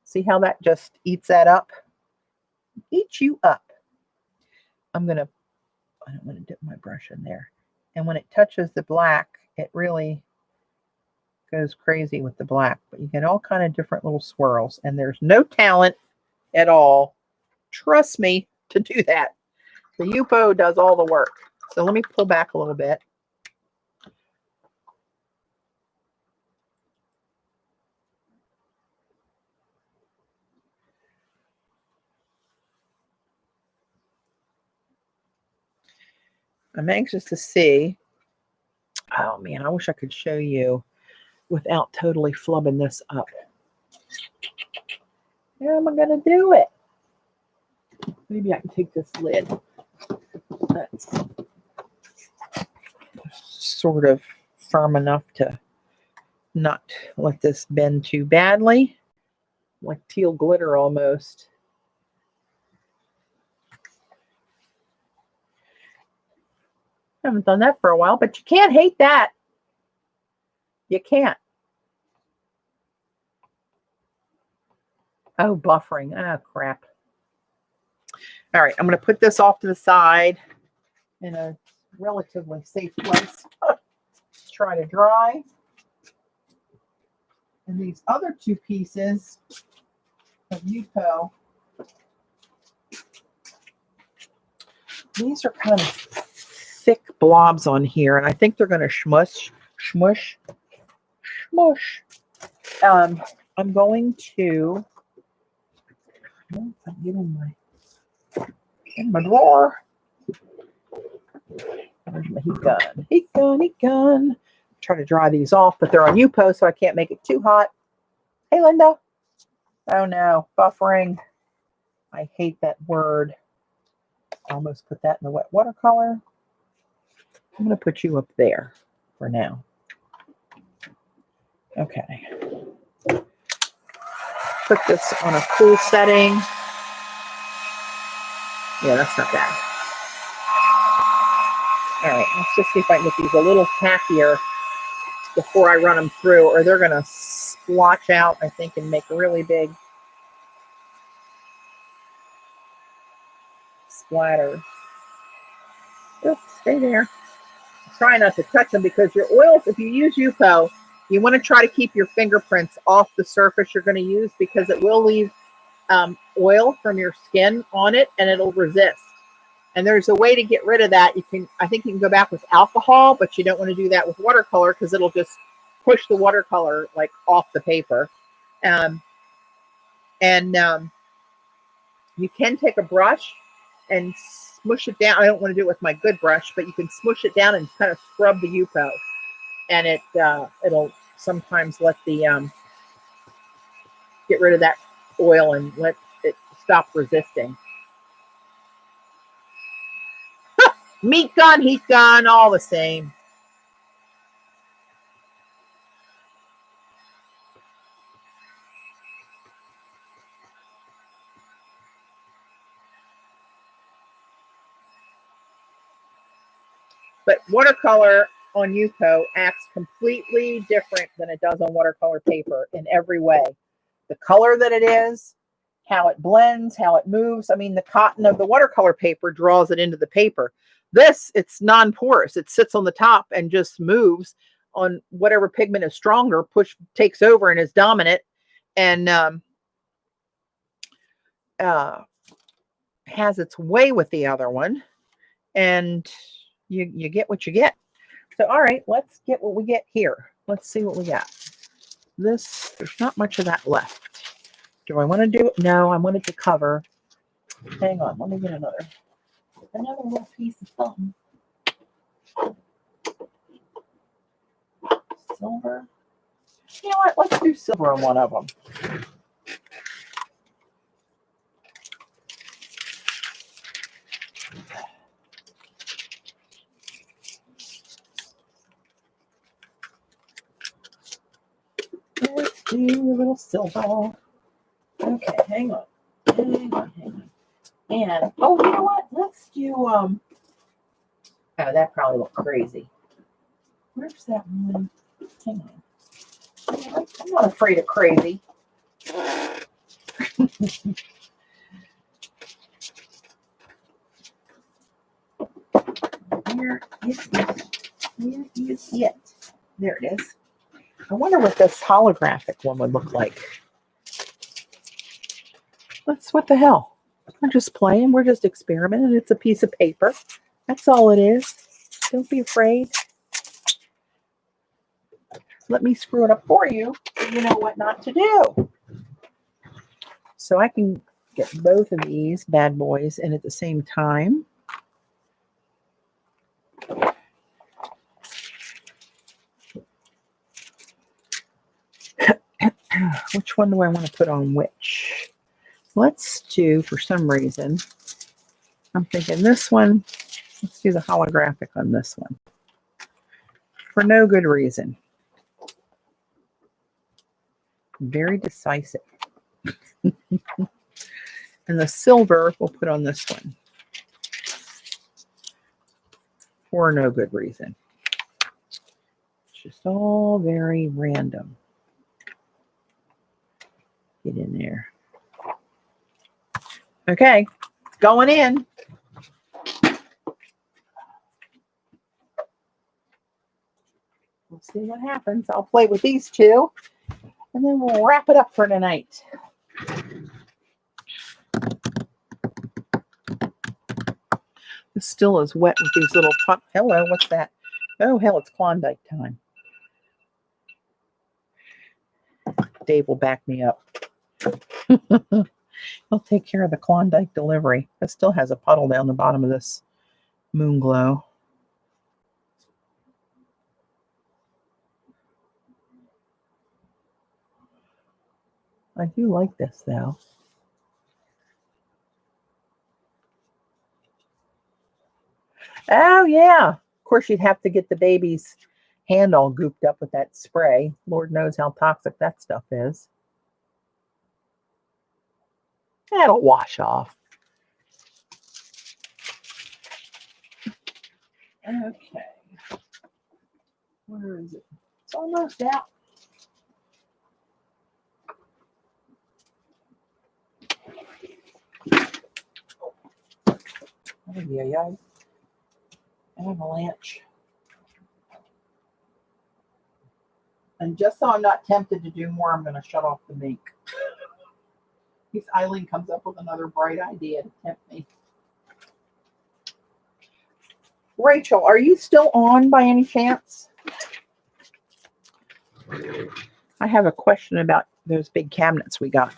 See how that just eats that up? Eats you up. I don't want to dip my brush in there. And when it touches the black, it really goes crazy with the black. But you get all kind of different little swirls. And there's no talent at all, trust me, to do that. The yupo does all the work. So let me pull back a little bit. I'm anxious to see. Oh man, I wish I could show you without totally flubbing this up. How am I going to do it? Maybe I can take this lid. That's sort of firm enough to not let this bend too badly. Like teal glitter almost. I haven't done that for a while, but you can't hate that. You can't. Oh, buffering. Oh, crap. All right, I'm going to put this off to the side in a relatively safe place. Try to dry. And these other two pieces of yupo, these are kind of thick blobs on here, and I think they're going to smush. I'm going to get in my drawer. There's my heat gun. Try to dry these off, but they're on yupo, so I can't make it too hot. Hey, Linda. Oh no, buffering. I hate that word. I almost put that in the wet watercolor. I'm going to put you up there for now. Okay. Put this on a cool setting. Yeah, that's not bad. All right, let's just see if I can get these a little tackier before I run them through, or they're going to splotch out, I think, and make really big splatters. Oops, stay there. Try not to touch them because your oils, if you use yupo, you want to try to keep your fingerprints off the surface you're going to use because it will leave oil from your skin on it and it'll resist. And there's a way to get rid of that. I think you can go back with alcohol, but you don't want to do that with watercolor because it'll just push the watercolor like off the paper. You can take a brush and smush it down. I don't want to do it with my good brush, but you can smush it down and kind of scrub the yupo, and it'll sometimes let the get rid of that oil and let it stop resisting. Meat gun, heat gun, all the same. But watercolor on yupo acts completely different than it does on watercolor paper in every way. The color that it is, how it blends, how it moves. I mean, the cotton of the watercolor paper draws it into the paper. This, it's non-porous. It sits on the top and just moves on whatever pigment is stronger, takes over and is dominant, and has its way with the other one. And you get what you get. So, all right, let's get what we get here. Let's see what we got. There's not much of that left. Do I want to do it? No, I wanted to cover. Hang on, let me get another little piece of something. Silver. You know what? Let's do silver on one of them. Let's do a little silver. Okay, hang on. And, oh, you know what? Let's do, oh, that probably looked crazy. Where's that one? Hang on. I'm not afraid of crazy. Where is it? There it is. I wonder what this holographic one would look like. What the hell? We're just playing. We're just experimenting. It's a piece of paper. That's all it is. Don't be afraid. Let me screw it up for you so you know what not to do. So I can get both of these bad boys in at the same time. Which one do I want to put on which? Let's do, for some reason, I'm thinking this one. Let's do the holographic on this one. For no good reason. Very decisive. And the silver we'll put on this one. For no good reason. It's just all very random. Get in there. Okay, it's going in. We'll see what happens. I'll play with these two, and then we'll wrap it up for tonight. This still is wet with these little pop. Hello, what's that? Oh, hell, it's Klondike time. Dave will back me up. He'll take care of the Klondike delivery. It still has a puddle down the bottom of this Moon Glow. I do like this, though. Oh, yeah. Of course, you'd have to get the baby's hand all gooped up with that spray. Lord knows how toxic that stuff is. That'll wash off. Okay. Where is it? It's almost out. Oh, yeah. Avalanche. And just so I'm not tempted to do more, I'm going to shut off the make. In case Eileen comes up with another bright idea to tempt me. Rachel, are you still on by any chance? I have a question about those big cabinets we got.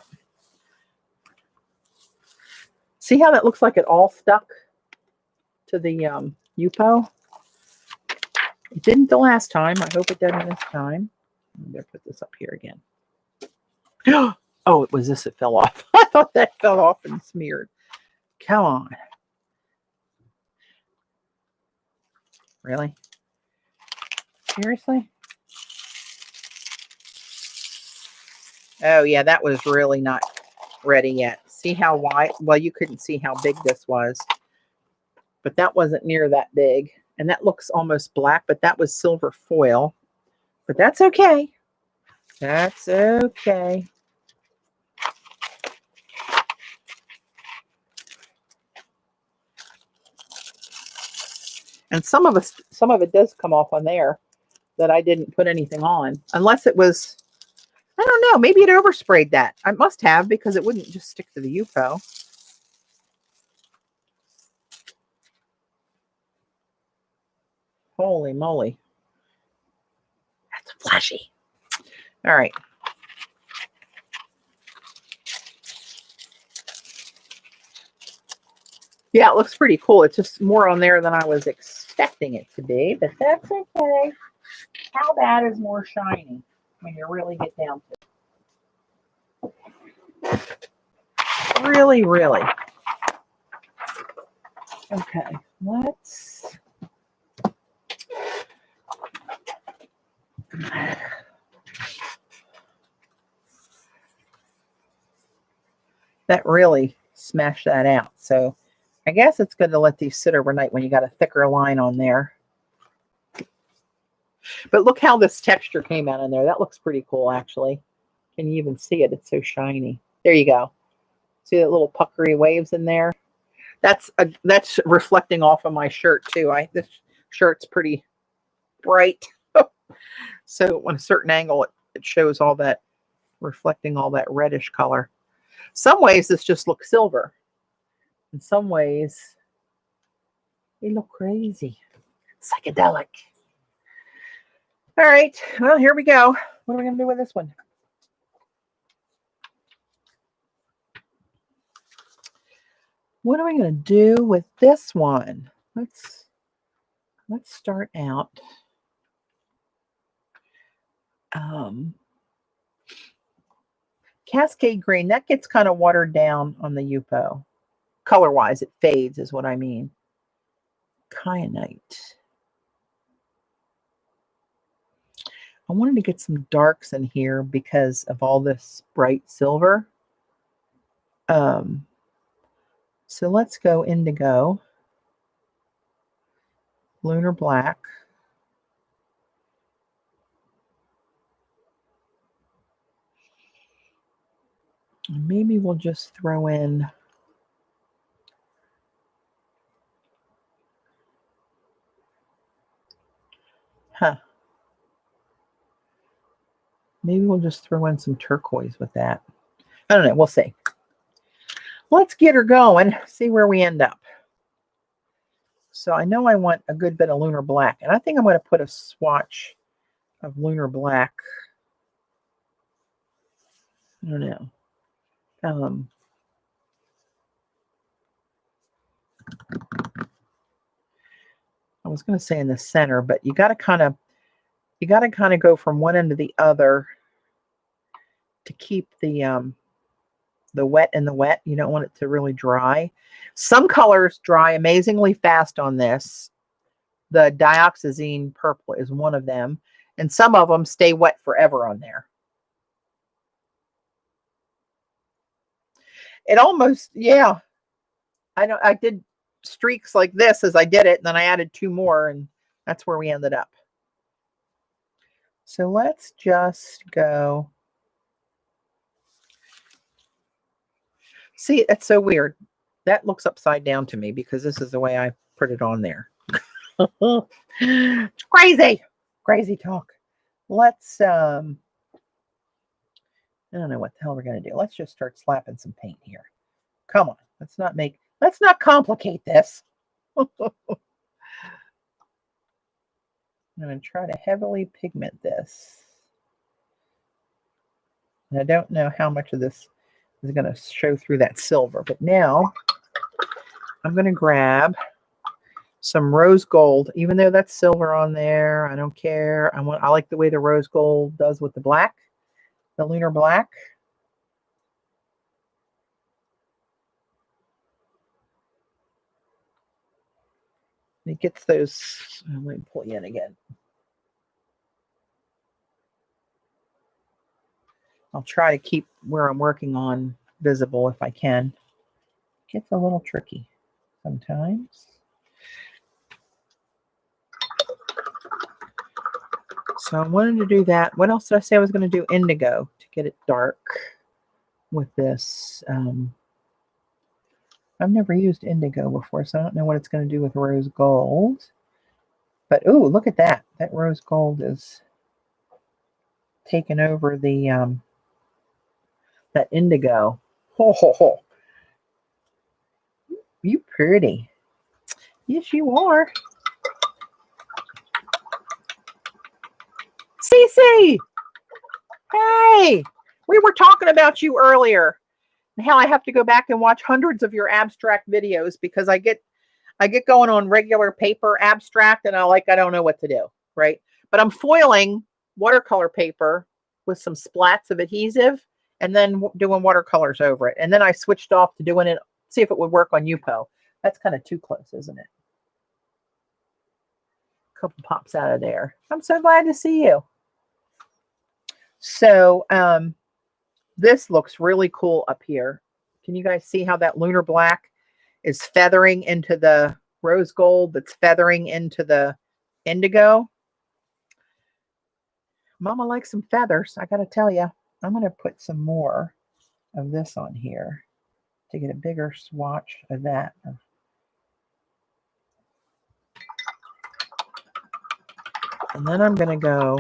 See how that looks like it all stuck to the yupo? It didn't the last time. I hope it doesn't this time. I'm going to put this up here again. Oh, it was this that fell off. I thought that fell off and smeared. Come on. Really? Seriously? Oh, yeah, that was really not ready yet. See how wide? Well, you couldn't see how big this was. But that wasn't near that big. And that looks almost black, but that was silver foil. But that's okay. That's okay. And some of it does come off on there that I didn't put anything on. Unless it was, I don't know, maybe it oversprayed that. I must have, because it wouldn't just stick to the yupo. Holy moly. That's flashy. All right. Yeah, it looks pretty cool. It's just more on there than I was expecting it to be, but that's okay. How bad is more shiny when you really get down to it? Really, really. Okay, let's... That really smashed that out. So I guess it's good to let these sit overnight when you got a thicker line on there. But look how this texture came out in there. That looks pretty cool, actually. Can you even see it? It's so shiny. There you go. See that little puckery waves in there? That's reflecting off of my shirt too. This shirt's pretty bright. So on a certain angle, it shows all that, reflecting all that reddish color. Some ways this just looks silver. In some ways, they look crazy. Psychedelic. All right, well, here we go. What are we going to do with this one? What are we going to do with this one? Let's start out. Cascade green, that gets kind of watered down on the yupo. Color-wise, it fades is what I mean. Kyanite. I wanted to get some darks in here because of all this bright silver. So let's go indigo, lunar black. Maybe we'll just throw in maybe we'll just throw in some turquoise with that. I don't know. We'll see. Let's get her going, see where we end up. So I know I want a good bit of lunar black, and I think I'm going to put a swatch of lunar black. I don't know. I was going to say in the center, but you got to kind of go from one end to the other to keep the wet in the wet. You don't want it to really dry. Some colors dry amazingly fast on this. The dioxazine purple is one of them, and some of them stay wet forever on there. It almost, yeah. I know I did streaks like this as I did it, and then I added 2 more, and that's where we ended up. So let's just go. See, it's so weird. That looks upside down to me because this is the way I put it on there. It's crazy. Crazy talk. Let's, I don't know what the hell we're going to do. Let's just start slapping some paint here. Come on. Let's not complicate this. I'm going to try to heavily pigment this. And I don't know how much of this is going to show through that silver, but now I'm going to grab some rose gold, even though that's silver on there. I don't care. I like the way the rose gold does with the black, the lunar black. It gets those. Let me pull you in again. I'll try to keep where I'm working on visible if I can. It gets a little tricky sometimes. So I wanted to do that. What else did I say I was going to do? Indigo to get it dark with this. I've never used indigo before, so I don't know what it's going to do with rose gold. But, ooh, look at that. That rose gold is taking over the that indigo. Ho, ho, ho. You pretty. Yes, you are. Cece! Hey! We were talking about you earlier. And how I have to go back and watch hundreds of your abstract videos because I get going on regular paper abstract and I don't know what to do, right? But I'm foiling watercolor paper with some splats of adhesive and then doing watercolors over it. And then I switched off to doing it, see if it would work on yupo. That's kind of too close, isn't it? A couple pops out of there. I'm so glad to see you. So this looks really cool up here. Can you guys see how that lunar black is feathering into the rose gold that's feathering into the indigo? Mama likes some feathers, I gotta tell you. I'm gonna put some more of this on here to get a bigger swatch of that. And then I'm gonna go,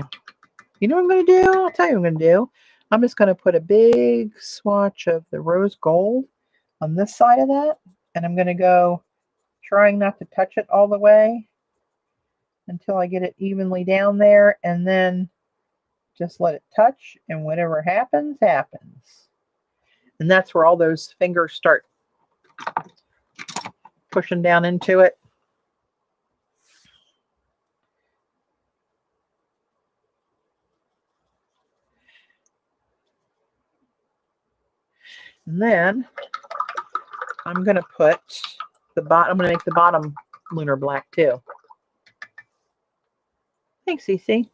you know what I'm gonna do? I'll tell you what I'm gonna do. I'm just gonna put a big swatch of the rose gold on this side of that. And I'm gonna go trying not to touch it all the way until I get it evenly down there, and then just let it touch, and whatever happens, happens. And that's where all those fingers start pushing down into it. And then I'm going to put the bottom, I'm going to make the bottom lunar black too. Thanks, Cece.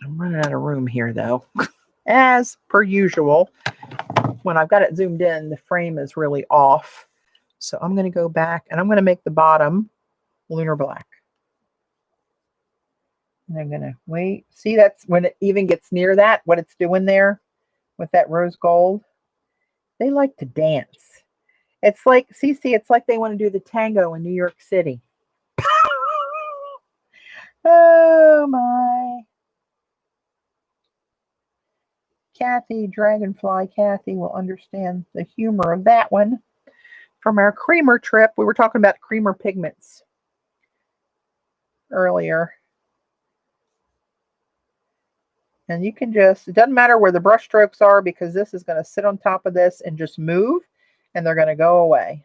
I'm running out of room here though. As per usual, when I've got it zoomed in, the frame is really off. So I'm going to go back and I'm going to make the bottom lunar black. And I'm going to wait. See, that's when it even gets near that, what it's doing there with that rose gold. They like to dance. It's like, Cece, it's like they want to do the tango in New York City. Oh my. Kathy, Dragonfly Kathy will understand the humor of that one. From our creamer trip, we were talking about creamer pigments earlier. And you can just, it doesn't matter where the brush strokes are, because this is going to sit on top of this and just move, and they're going to go away.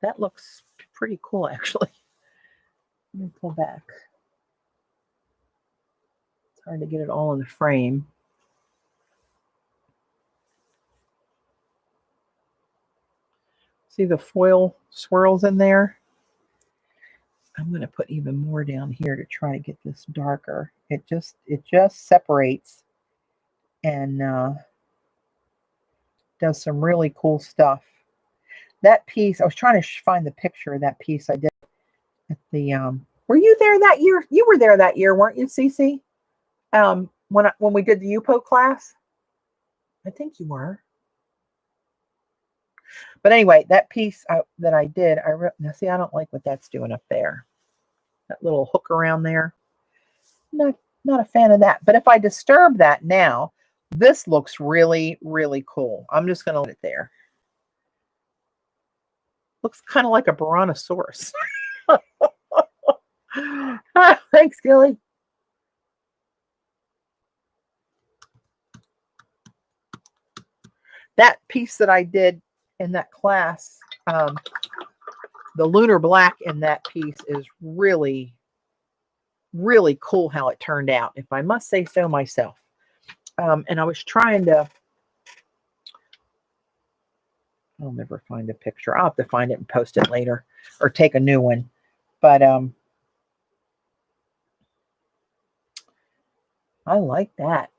That looks pretty cool, actually. Let me pull back. It's hard to get it all in the frame. See the foil swirls in there? I'm going to put even more down here to try to get this darker. It just separates and does some really cool stuff. That piece, I was trying to find the picture of that piece I did at the were you there that year? You were there that year, weren't you, Cece? When we did the yupo class? I think you were. But anyway, that piece that I did, now see, I don't like what that's doing up there. That little hook around there. Not a fan of that. But if I disturb that now, this looks really, really cool. I'm just going to let it there. Looks kind of like a Brontosaurus. Thanks, Gilly. That piece that I did in that class, the lunar black in that piece is really, really cool how it turned out, if I must say so myself. And I was trying to, I'll never find a picture. I'll have to find it and post it later, or take a new one. But I like that.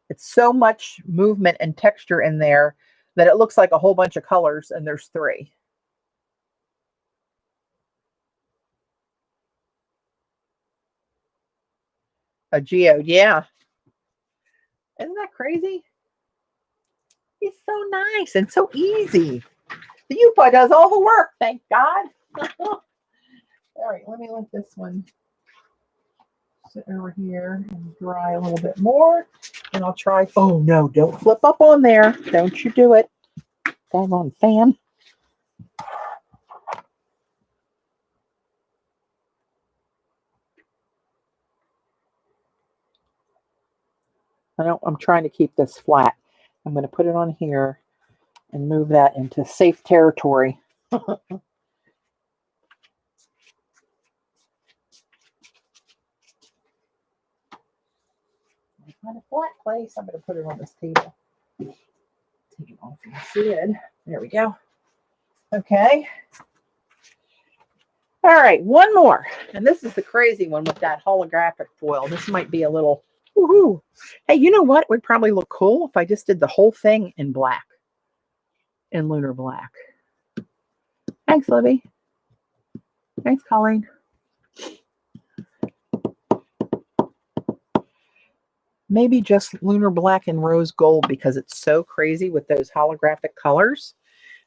It's so much movement and texture in there that it looks like a whole bunch of colors, and there's 3. A geode, yeah. Isn't that crazy? It's so nice and so easy. The yupo does all the work, thank God. All right, let me let this one sit over here and dry a little bit more. And I'll try. Oh, no, don't flip up on there. Don't you do it. Doggone fan. I'm trying to keep this flat. I'm going to put it on here and move that into safe territory. Find a flat place. I'm going to put it on this table. Take it off the lid. There we go. Okay. All right, one more. And this is the crazy one with that holographic foil. This might be a little, woohoo. Hey, you know what? It would probably look cool if I just did the whole thing in black, in lunar black. Thanks, Libby. Thanks, Colleen. Maybe just lunar black and rose gold because it's so crazy with those holographic colors.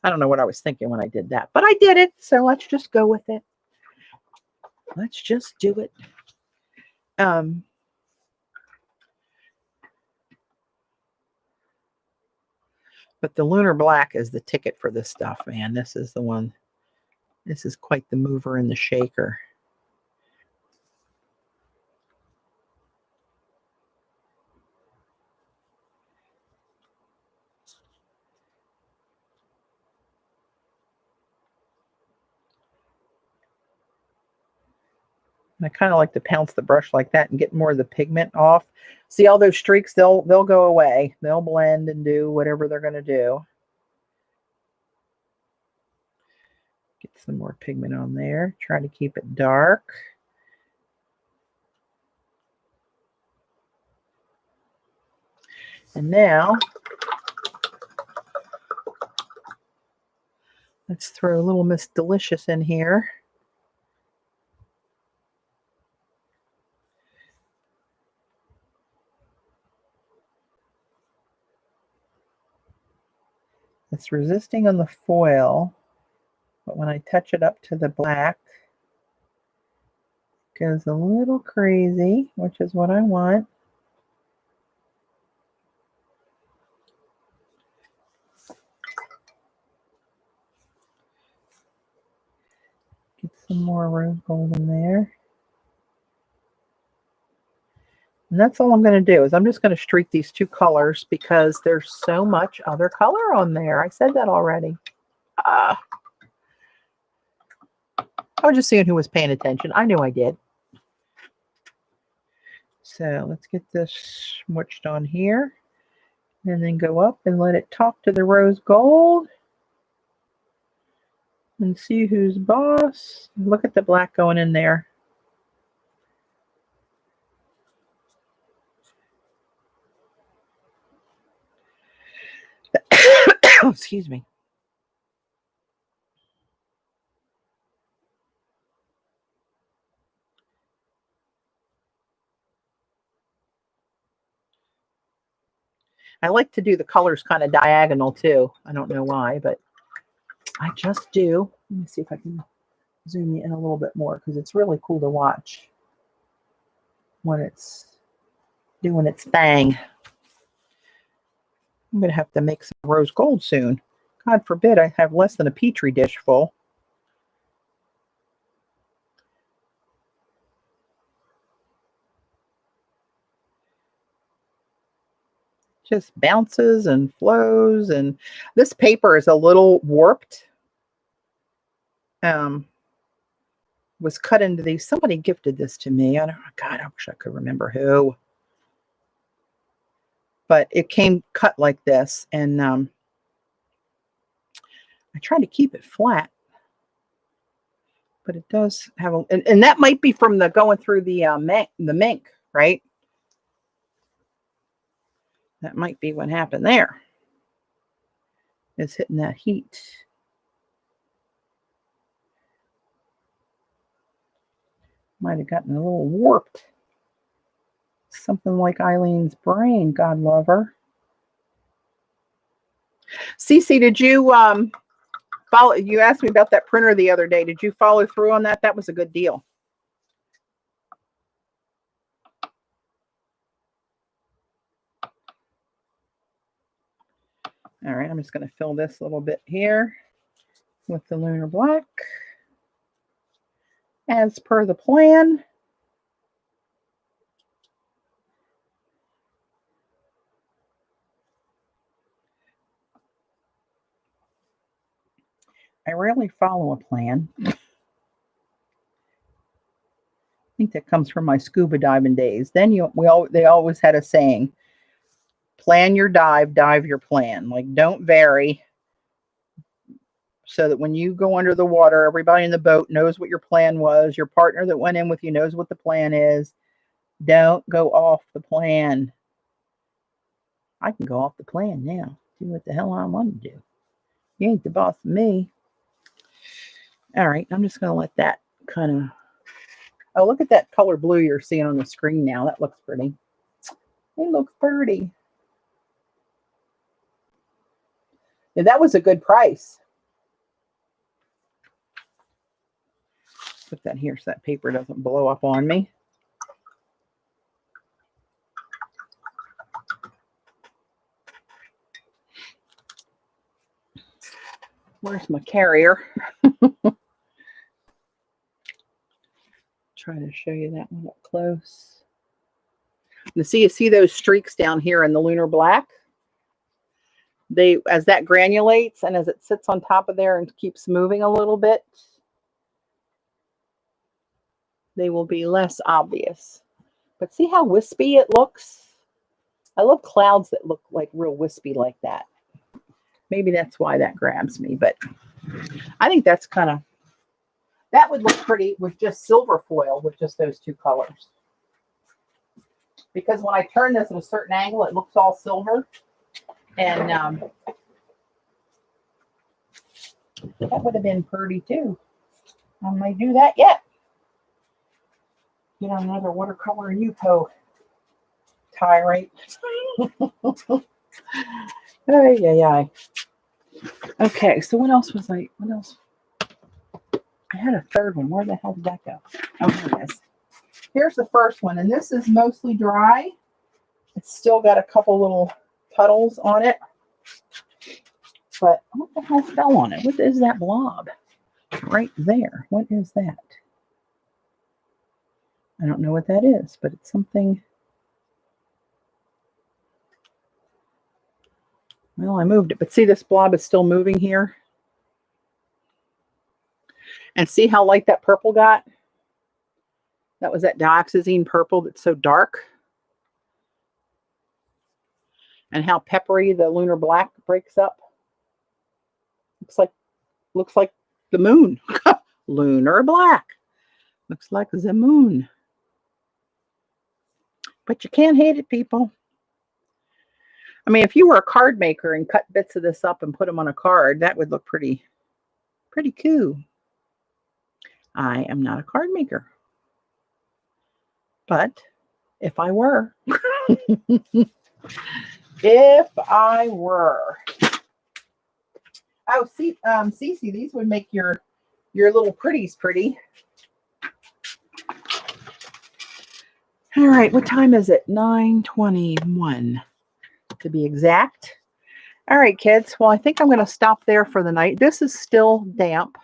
I don't know what I was thinking when I did that, but I did it. So let's just go with it. Let's just do it. But the lunar black is the ticket for this stuff, man. This is the one. This is quite the mover and the shaker. And I kind of like to pounce the brush like that and get more of the pigment off. See all those streaks? They'll go away. They'll blend and do whatever they're going to do. Get some more pigment on there. Try to keep it dark. And now, let's throw a little Miss Delicious in here. It's resisting on the foil, but when I touch it up to the black, it goes a little crazy, which is what I want. Get some more rose gold in there. And that's all I'm going to do is I'm just going to streak these two colors because there's so much other color on there. I said that already. I was just seeing who was paying attention. I knew I did. So let's get this smudged on here and then go up and let it talk to the rose gold and see who's boss. Look at the black going in there. Excuse me. I like to do the colors kind of diagonal too. I don't know why, but I just do. Let me see if I can zoom you in a little bit more because it's really cool to watch when it's doing its thing. I'm going to have to make some rose gold soon. God forbid I have less than a Petri dish full. Just bounces and flows, and this paper is a little warped. Was cut into these. Somebody gifted this to me. God, I wish I could remember who. But it came cut like this, and I tried to keep it flat. But it does have a, and that might be from the going through the mink, right? That might be what happened there. It's hitting that heat. Might have gotten a little warped. Something like Eileen's brain, God love her. Cece, did you follow? You asked me about that printer the other day. Did you follow through on that? That was a good deal. All right, I'm just going to fill this little bit here with the lunar black as per the plan. I rarely follow a plan. I think that comes from my scuba diving days. Then they always had a saying: plan your dive, dive your plan. Like, don't vary, so that when you go under the water, everybody in the boat knows what your plan was. Your partner that went in with you knows what the plan is. Don't go off the plan. I can go off the plan now. Do what the hell I want to do. You ain't the boss of me. All right, I'm just going to let that kind of... Oh, look at that color blue you're seeing on the screen now. That looks pretty. It looks pretty. Yeah, that was a good price. Put that here so that paper doesn't blow up on me. Where's my carrier? Trying to show you that one up close. You see those streaks down here in the lunar black? As that granulates and as it sits on top of there and keeps moving a little bit, they will be less obvious. But see how wispy it looks? I love clouds that look like real wispy like that. Maybe that's why that grabs me, but I think that's kind of, that would look pretty with just silver foil with just those two colors. Because when I turn this at a certain angle, it looks all silver. And that would have been pretty too. I may do that yet. Get on another watercolor and yupo tie, right? Ay. Okay, so what else? I had a third one. Where the hell did that go? Oh, here it is. Here's the first one, and this is mostly dry. It's still got a couple little puddles on it. But what the hell fell on it? What is that blob? Right there. What is that? I don't know what that is, but it's something. Well, I moved it, but see this blob is still moving here? And see how light that purple got? That was that dioxazine purple that's so dark. And how peppery the lunar black breaks up. Looks like the moon. Lunar black. Looks like the moon. But you can't hate it, people. I mean, if you were a card maker and cut bits of this up and put them on a card, that would look pretty cool. I am not a card maker. But if I were, if I were. Oh, see, Cece, these would make your little pretties pretty. All right, what time is it? 9:21 to be exact. All right, kids. Well, I think I'm going to stop there for the night. This is still damp.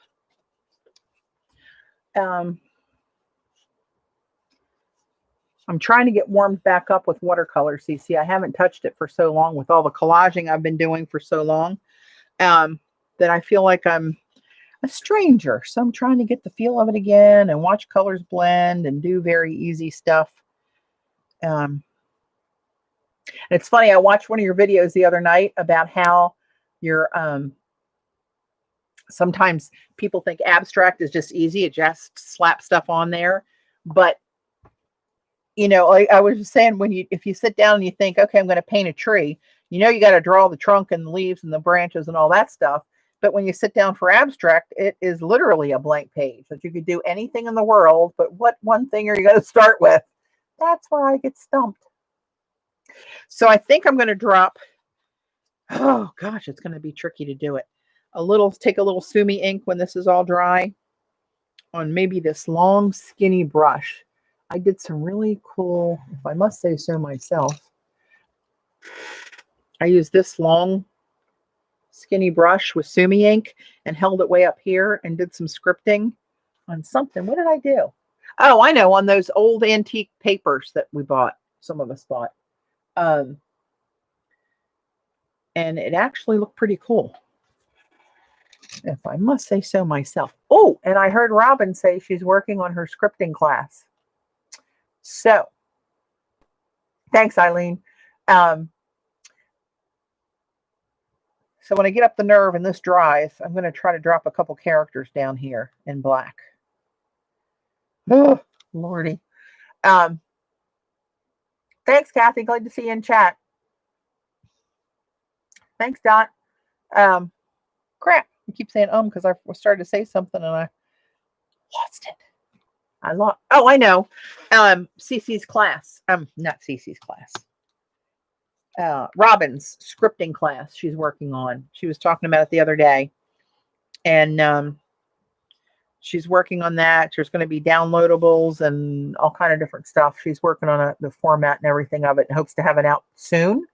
I'm trying to get warmed back up with watercolor, Cece. I haven't touched it for so long with all the collaging I've been doing for so long that I feel like I'm a stranger. So I'm trying to get the feel of it again and watch colors blend and do very easy stuff. It's funny, I watched one of your videos the other night about how you're sometimes people think abstract is just easy. It just slap stuff on there. But you know, like I was just saying, if you sit down and you think, okay, I'm going to paint a tree, you know, you got to draw the trunk and the leaves and the branches and all that stuff. But when you sit down for abstract, it is literally a blank page that you could do anything in the world. But what one thing are you going to start with? That's where I get stumped. So I think I'm going to drop. Oh gosh, it's going to be tricky to do it. Take a little Sumi ink when this is all dry on maybe this long skinny brush. I did some really cool, if I must say so myself, I used this long skinny brush with Sumi ink and held it way up here and did some scripting on something. What did I do? Oh, I know, on those old antique papers that we bought, some of us bought. And it actually looked pretty cool, if I must say so myself. Oh, and I heard Robin say she's working on her scripting class. So, thanks, Eileen. So when I get up the nerve and this dries, I'm going to try to drop a couple characters down here in black. Oh, Lordy. Thanks, Kathy. Glad to see you in chat. Thanks, Dot. Crap. I keep saying because I started to say something and I lost it. Oh, I know. Cece's class. Not Cece's class. Robin's scripting class she's working on. She was talking about it the other day. And she's working on that. There's going to be downloadables and all kind of different stuff. She's working on the format and everything of it and hopes to have it out soon.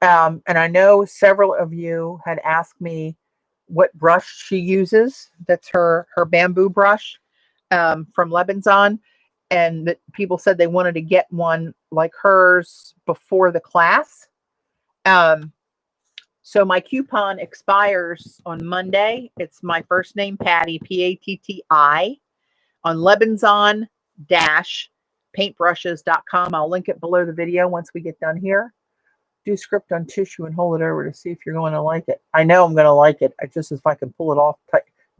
And I know several of you had asked me what brush she uses. That's her bamboo brush from Lebanson. And that people said they wanted to get one like hers before the class. So my coupon expires on Monday. It's my first name, Patti, Patti, on Lebanson-paintbrushes.com. I'll link it below the video once we get done here. Do script on tissue and hold it over to see if you're going to like it. I know I'm going to like it. I just if I can pull it off,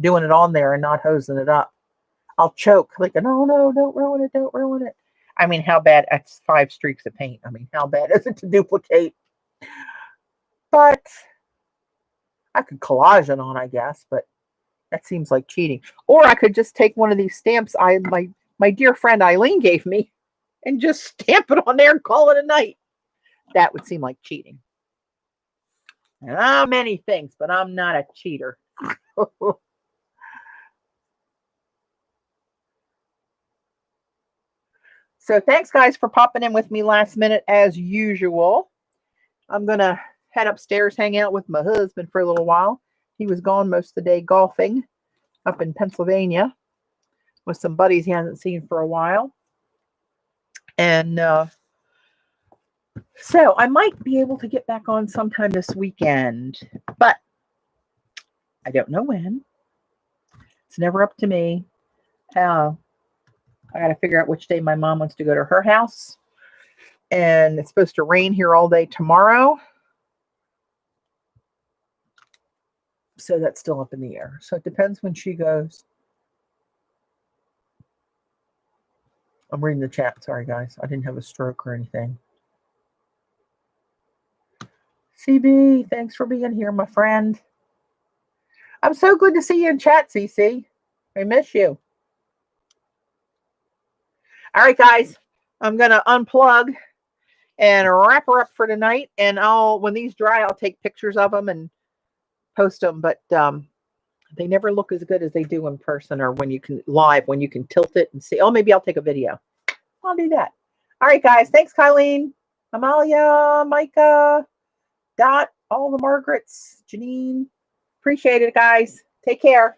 doing it on there and not hosing it up. I'll choke like, no, don't ruin it, don't ruin it. I mean, how bad? That's 5 streaks of paint. I mean, how bad is it to duplicate? But I could collage it on, I guess, but that seems like cheating. Or I could just take one of these stamps my dear friend Eileen gave me and just stamp it on there and call it a night. That would seem like cheating. And I'm many things, but I'm not a cheater. So thanks, guys, for popping in with me last minute as usual. I'm going to head upstairs, hang out with my husband for a little while. He was gone most of the day golfing up in Pennsylvania with some buddies he hasn't seen for a while. And so I might be able to get back on sometime this weekend, but I don't know when. It's never up to me. I got to figure out which day my mom wants to go to her house. And it's supposed to rain here all day tomorrow. So that's still up in the air. So it depends when she goes. I'm reading the chat. Sorry, guys. I didn't have a stroke or anything. CB, thanks for being here, my friend. I'm so good to see you in chat, CC. I miss you. All right, guys. I'm going to unplug and wrap her up for tonight. And when these dry, I'll take pictures of them and post them. But they never look as good as they do in person or when you can tilt it and see. Oh, maybe I'll take a video. I'll do that. All right, guys. Thanks, Colleen, Amalia, Micah, Dot, all the Margarets, Janine. Appreciate it, guys. Take care.